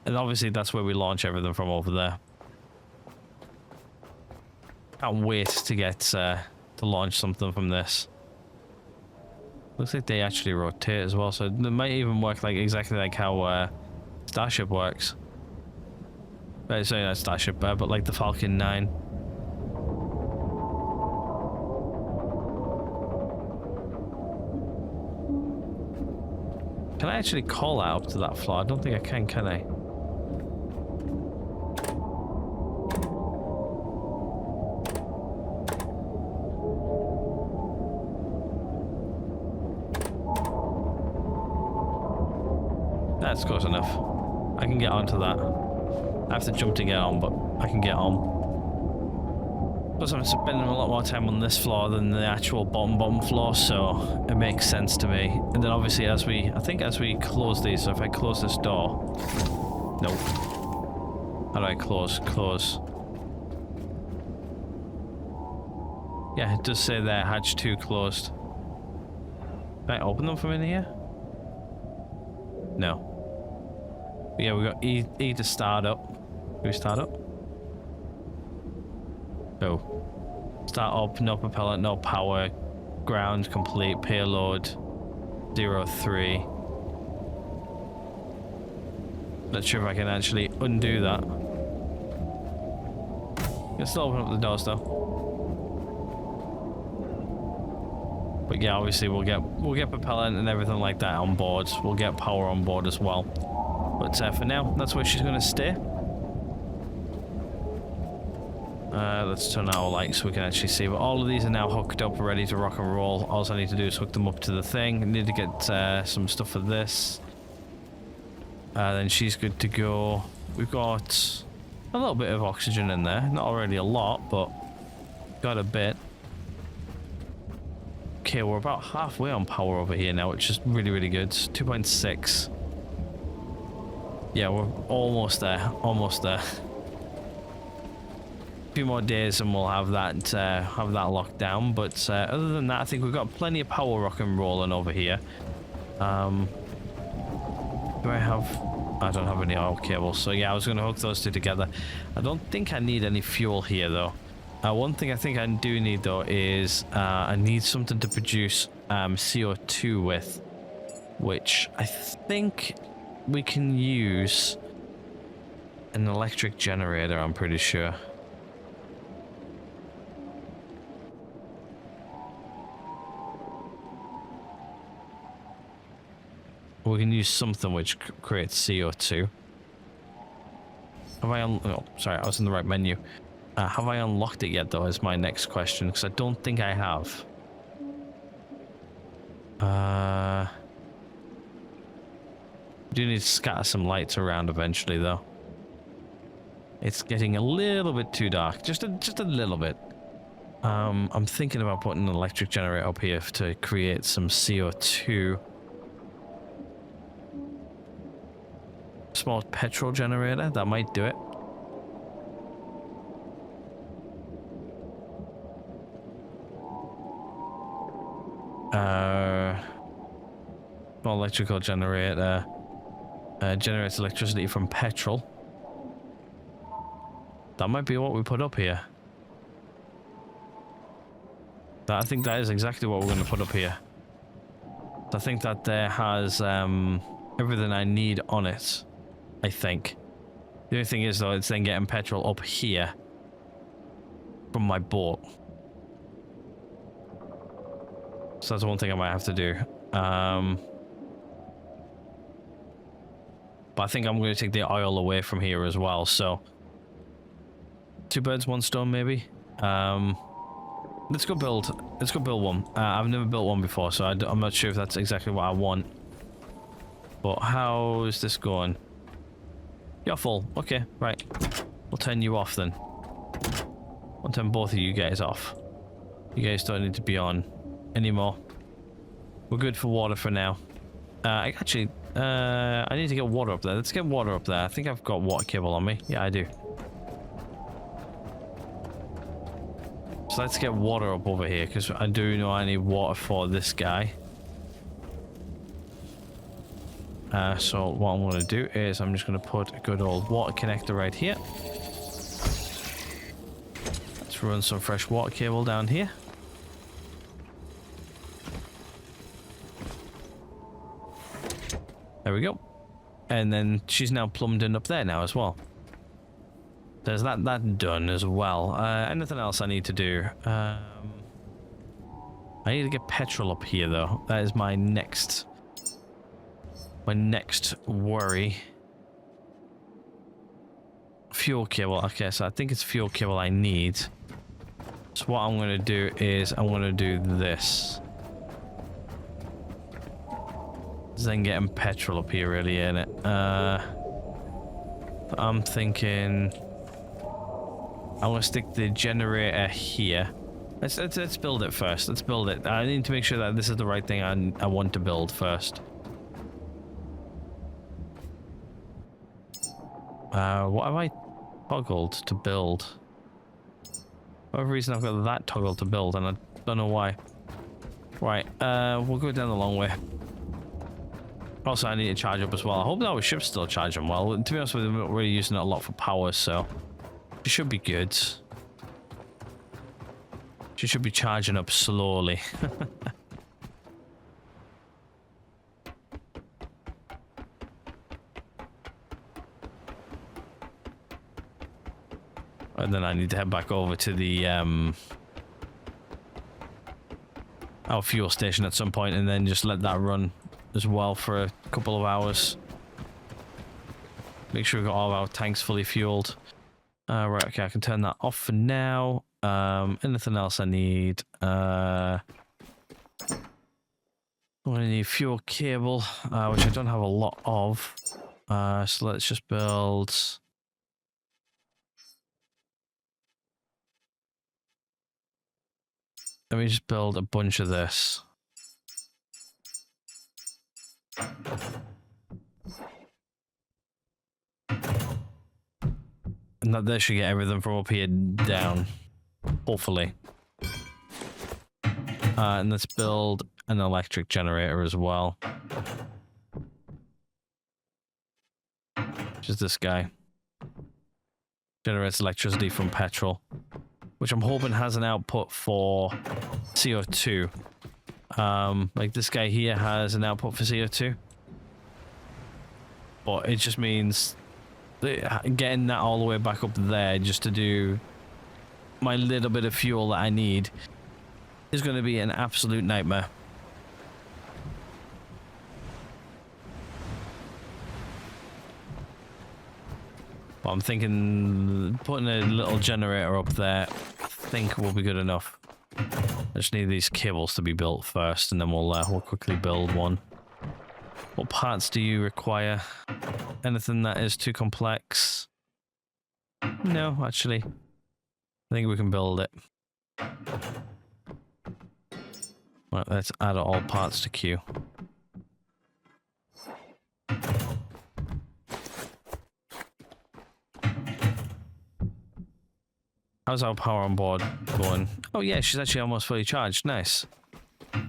And obviously that's where we launch everything from over there. Can't wait to get to launch something from this. Looks like they actually rotate as well, so it might even work like exactly like how Starship works. Sorry, not Starship, but like the Falcon 9. Can I actually call out up to that floor? I don't think I can I? That's close enough. I can get onto that. I have to jump to get on, but I can get on. Plus, I'm spending a lot more time on this floor than the actual bottom floor, so it makes sense to me. And then obviously as we close these, so if I close this door... Nope. How do I close? Close. Yeah, it does say there, hatch 2 closed. Can I open them from in here? No. But yeah, we got E to start up. Do we start up? No. Start up, no propellant, no power. Ground complete, payload 03. Not sure if I can actually undo that. Can still open up the doors though. But yeah, obviously we'll get propellant and everything like that on board. We'll get power on board as well. But for now, that's where she's gonna stay. Let's turn our lights so we can actually see. But all of these are now hooked up, ready to rock and roll. All I need to do is hook them up to the thing. I need to get some stuff for this. Then she's good to go. We've got a little bit of oxygen in there. Not already a lot, but got a bit. Okay, we're about halfway on power over here now, which is really, really good. 2.6. Yeah, we're almost there. Almost there. Few more days and we'll have that locked down, but other than that I think we've got plenty of power rock and rolling over here. Do I don't have any oil cables, so yeah, I was going to hook those two together. I don't think I need any fuel here though. One thing I think I do need though is I need something to produce CO2 with, which I think we can use an electric generator, I'm pretty sure. We can use something which creates CO2. Have I oh, sorry, I was in the right menu. Have I unlocked it yet, though, is my next question, because I don't think I have. Do need to scatter some lights around eventually, though. It's getting a little bit too dark, just a little bit. I'm thinking about putting an electric generator up here to create some CO2. Small petrol generator, that might do it. Small electrical generator generates electricity from petrol. That might be what we put up here. I think that is exactly what we're going to put up here. I think that there has everything I need on it. I think. The only thing is though, it's then getting petrol up here from my boat. So that's one thing I might have to do. But I think I'm going to take the oil away from here as well. So 2 birds, 1 stone, maybe. Let's go build one. I've never built one before, so I'm not sure if that's exactly what I want. But how is this going? You're full. Okay, right. We'll turn you off then. I'll turn both of you guys off. You guys don't need to be on anymore. We're good for water for now. I need to get water up there. Let's get water up there. I think I've got water cable on me. Yeah, I do. So let's get water up over here, because I do know I need water for this guy. So what I'm going to do is I'm just going to put a good old water connector right here. Let's run some fresh water cable down here. There we go. And then she's now plumbed in up there now as well. There's that done as well. Anything else I need to do? I need to get petrol up here though. That is my next my next worry. Fuel cable. Okay, so I think it's fuel cable I need. So what I'm going to do is I'm going to do this. Then getting petrol up here really, ain't it? I'm thinking I'm going to stick the generator here. Let's build it first. Let's build it. I need to make sure that this is the right thing I want to build first. What have I toggled to build? For whatever reason I've got that toggled to build and I don't know why. Right, we'll go down the long way. Also, I need to charge up as well. I hope that our ship's still charging well. To be honest with you, we're not really using it a lot for power, so it should be good. She should be charging up slowly. And then I need to head back over to the our fuel station at some point and then just let that run as well for a couple of hours. Make sure we've got all of our tanks fully fueled. Right, okay, I can turn that off for now. Anything else I need? I need fuel cable, which I don't have a lot of. So let's just build. Let me just build a bunch of this. And that should get everything from up here down. Hopefully. And let's build an electric generator as well. Just this guy. Generates electricity from petrol. Which I'm hoping has an output for CO2. Like this guy here has an output for CO2. But it just means getting that all the way back up there just to do my little bit of fuel that I need is going to be an absolute nightmare. But I'm thinking putting a little generator up there I think will be good enough. I just need these cables to be built first and then we'll quickly build one. What parts do you require? Anything that is too complex? No, actually. I think we can build it. Right, let's add all parts to queue. How's our power on board going? Oh yeah, she's actually almost fully charged. Nice.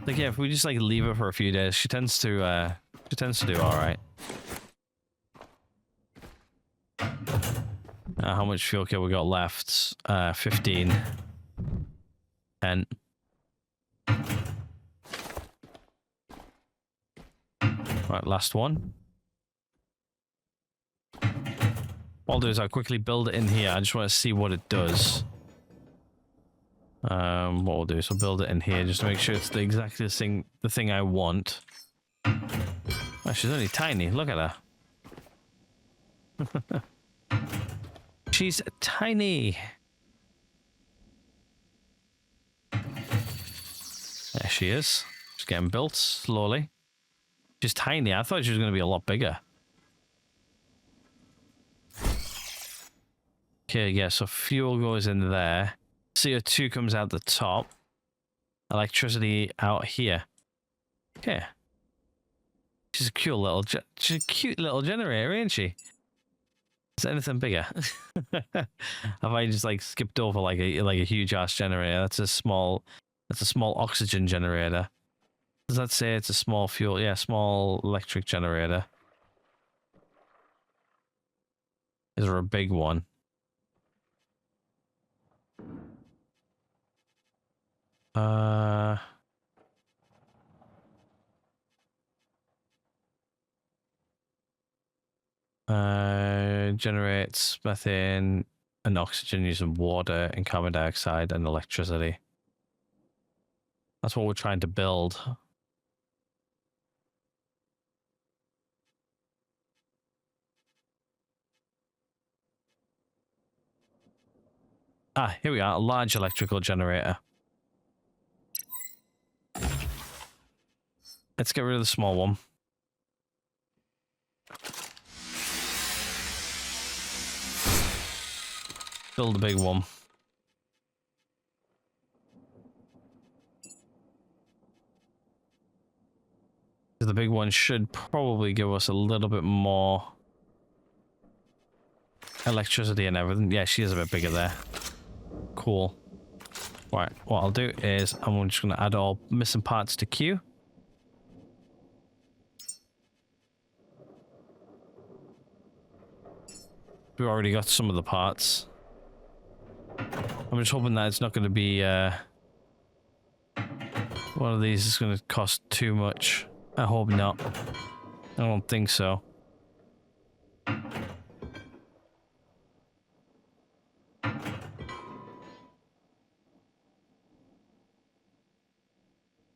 Like yeah, if we just like leave her for a few days, she tends to do all right. How much fuel can we got left? 15. 10. Right, last one. What I'll do is I'll quickly build it in here. I just want to see what it does. What we'll do is we'll build it in here just to make sure it's exactly the thing I want. Oh, she's only tiny. Look at her. She's tiny. There she is. She's getting built slowly. She's tiny. I thought she was going to be a lot bigger. Okay, yeah, so fuel goes in there. CO2 comes out the top. Electricity out here. Okay. She's a cute little generator, ain't she? Is there anything bigger? Have I just like skipped over like a huge ass generator? That's a small oxygen generator. Does that say it's a small fuel? Yeah, small electric generator. Is there a big one? Generates methane and oxygen using water and carbon dioxide and electricity. That's what we're trying to build. Ah, here we are, a large electrical generator. Let's get rid of the small one. Build the big one. The big one should probably give us a little bit more electricity and everything. Yeah, she is a bit bigger there. Cool. Right, what I'll do is I'm just going to add all missing parts to queue. We've already got some of the parts. I'm just hoping that it's not going to be one of these is going to cost too much. I hope not. I don't think so.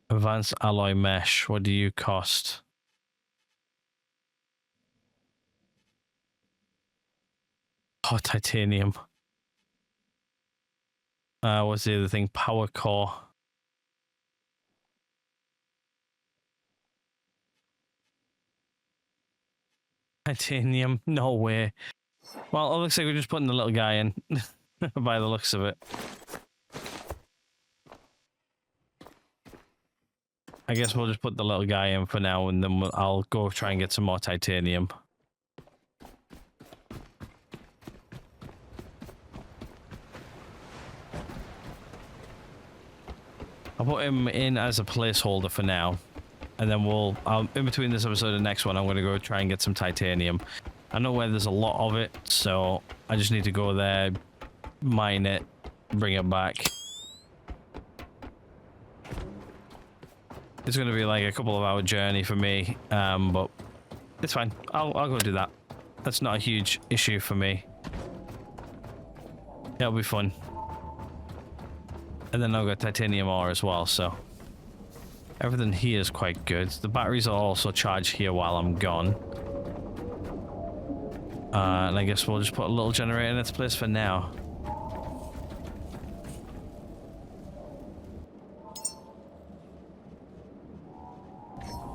Advanced alloy mesh. What do you cost? Oh, titanium. What's the other thing? Power core. Titanium? No way. Well, it looks like we're just putting the little guy in. By the looks of it. I guess we'll just put the little guy in for now, and then I'll go try and get some more titanium. I'll put him in as a placeholder for now. And then in between this episode and the next one, I'm going to go try and get some titanium. I know where there's a lot of it, so I just need to go there, mine it, bring it back. It's going to be like a couple of hour journey for me, but it's fine. I'll go do that. That's not a huge issue for me. It'll be fun. And then I've got titanium ore as well, so everything here is quite good. The batteries are also charged here while I'm gone. And I guess we'll just put a little generator in its place for now.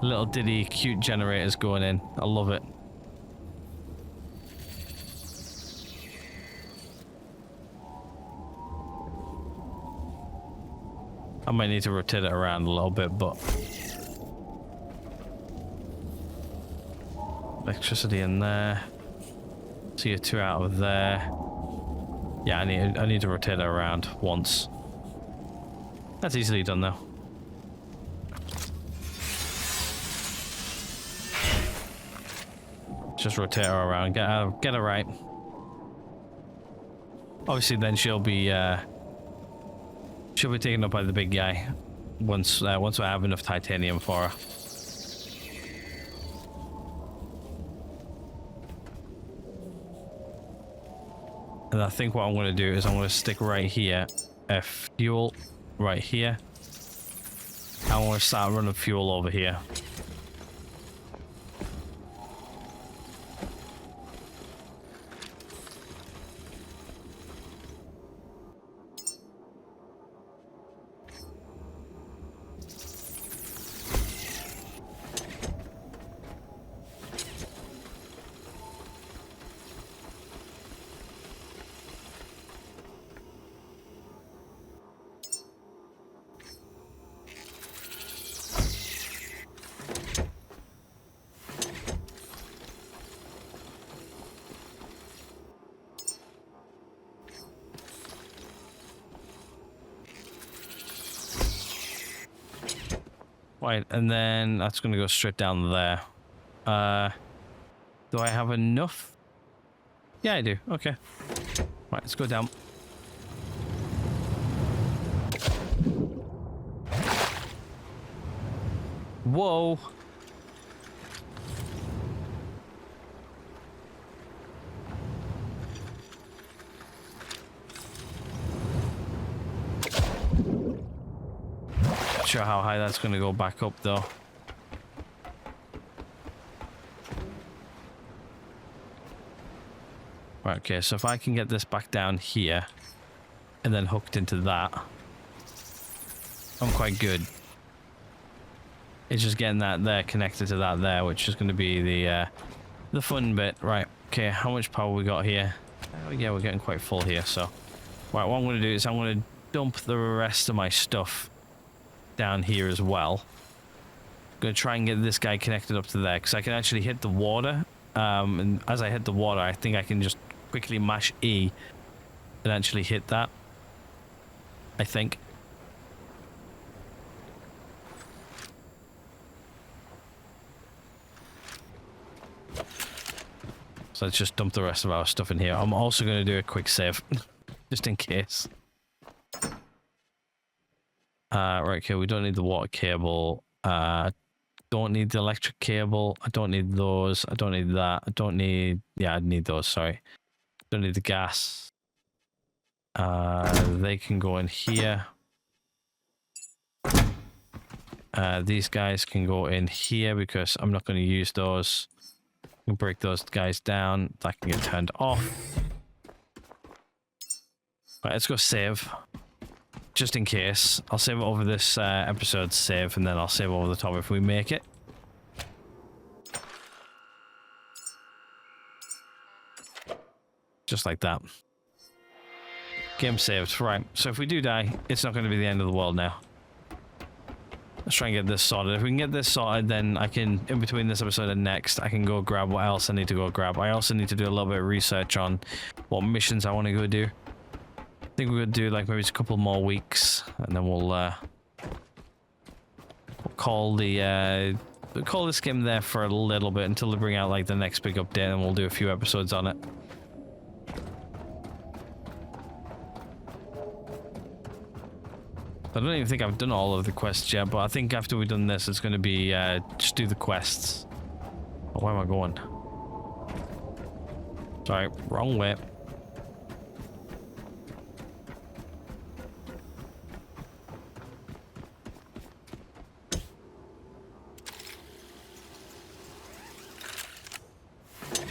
Little diddy cute generators going in. I love it. I might need to rotate it around a little bit, but electricity in there. CO2 out of there. Yeah, I need to rotate it around once. That's easily done though. Just rotate her around, get her right. Obviously, then she'll be taken up by the big guy once I have enough titanium for her. And I think what I'm going to do is I'm going to stick right here, fuel right here. I'm going to start running fuel over here. Right, and then that's going to go straight down there. Do I have enough? Yeah, I do. Okay. Right, let's go down. Whoa. Not sure how high that's going to go back up though. Right, okay, so if I can get this back down here, and then hooked into that, I'm quite good. It's just getting that there connected to that there, which is going to be the fun bit. Right, okay, how much power we got here? Oh, yeah, we're getting quite full here, so... Right, what I'm going to do is I'm going to dump the rest of my stuff down here as well. I'm going to try and get this guy connected up to there, because I can actually hit the water. And as I hit the water, I think I can just quickly mash E and actually hit that. I think. So let's just dump the rest of our stuff in here. I'm also going to do a quick save, just in case. Right, okay, we don't need the water cable. Don't need the electric cable. I don't need those. I don't need that. I don't need... Yeah, I need those, sorry. Don't need the gas. They can go in here. These guys can go in here because I'm not going to use those. We'll break those guys down. That can get turned off. Right, let's go save. Just in case. I'll save it over this episode save, and then I'll save over the top if we make it. Just like that. Game saved. Right, so if we do die, it's not going to be the end of the world now. Let's try and get this sorted. If we can get this sorted, then I can, in between this episode and next, I can go grab what else I need to go grab. I also need to do a little bit of research on what missions I want to go do. I think we're going to do like maybe just a couple more weeks, and then we'll call this game there for a little bit until they bring out like the next big update, and we'll do a few episodes on it. I don't even think I've done all of the quests yet, but I think after we've done this, it's going to be just do the quests. Oh, where am I going? Sorry, wrong way.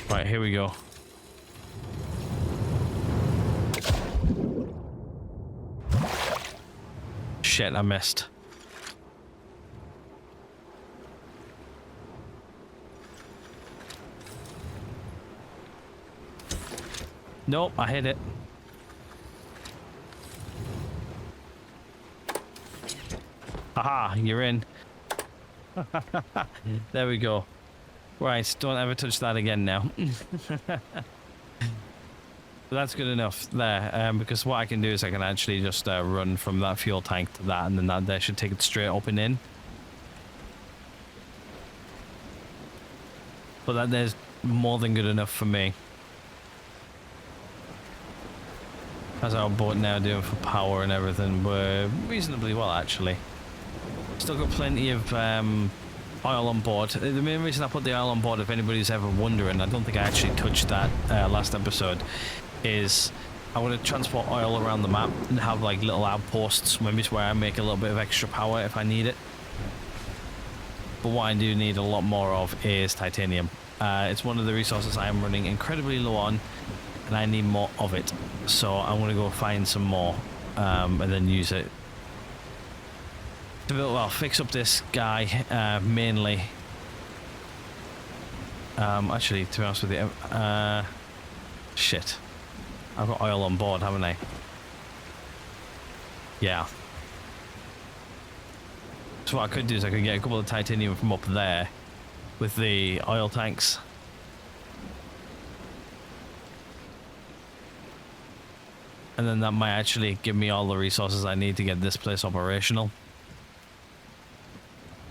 Right, here we go. Shit, I missed. Nope, I hit it. Haha, you're in. There we go. Right, don't ever touch that again now. But that's good enough there, because what I can do is I can actually just run from that fuel tank to that, and then that there should take it straight up and in. But that there's more than good enough for me. How's our boat now doing for power and everything? We're reasonably well, actually. Still got plenty of oil on board. The main reason I put the oil on board, if anybody's ever wondering, I don't think I actually touched that last episode, is I want to transport oil around the map and have like little outposts, maybe it's where I make a little bit of extra power if I need it. But what I do need a lot more of is titanium. It's one of the resources I am running incredibly low on, and I need more of it. So I'm going to go find some more and then use it. Well, fix up this guy mainly. Actually, to be honest with you, shit. I've got oil on board, haven't I? Yeah. So what I could do is I could get a couple of titanium from up there with the oil tanks. And then that might actually give me all the resources I need to get this place operational.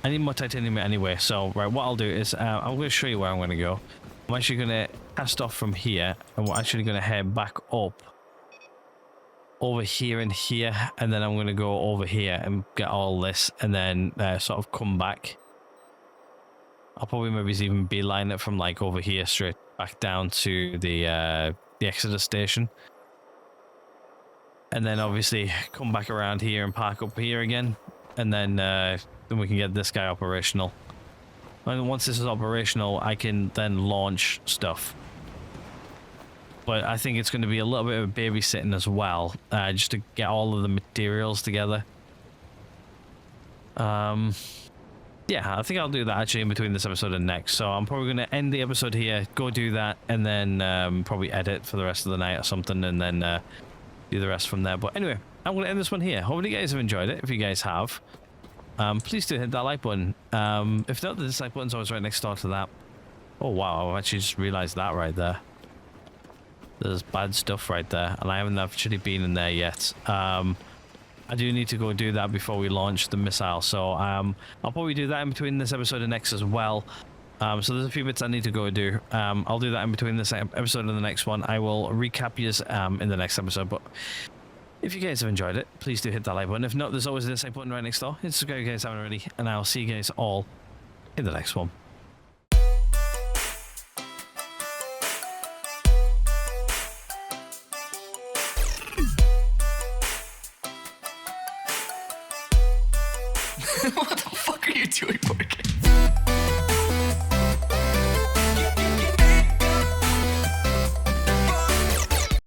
I need more titanium anyway, so right, what I'll do is I'm going to show you where I'm going to go. I'm actually going to cast off from here, and we're actually going to head back up over here and here, and then I'm going to go over here and get all this, and then sort of come back. I'll probably maybe even beeline it from like over here straight back down to the Exeter station, and then obviously come back around here and park up here again, and then we can get this guy operational. And once this is operational, I can then launch stuff. but I think it's going to be a little bit of babysitting as well, just to get all of the materials together. Yeah, I think I'll do that actually in between this episode and next. So I'm probably going to end the episode here, go do that, and then probably edit for the rest of the night or something, and then do the rest from there. But anyway, I'm going to end this one here. Hopefully you guys have enjoyed it. If you guys have, please do hit that like button. If not, the dislike button's always right next door to that. Oh wow, I've actually just realized that right there. There's bad stuff right there, and I haven't actually been in there yet. I do need to go do that before we launch the missile, so I'll probably do that in between this episode and next as well. So there's a few bits I need to go do. I'll do that in between this episode and the next one. I will recap you in the next episode, but if you guys have enjoyed it, please do hit that like button. If not, there's always a dislike button right next door. Hit subscribe if you guys haven't already, and I'll see you guys all in the next one. What the fuck are you doing, Morgan?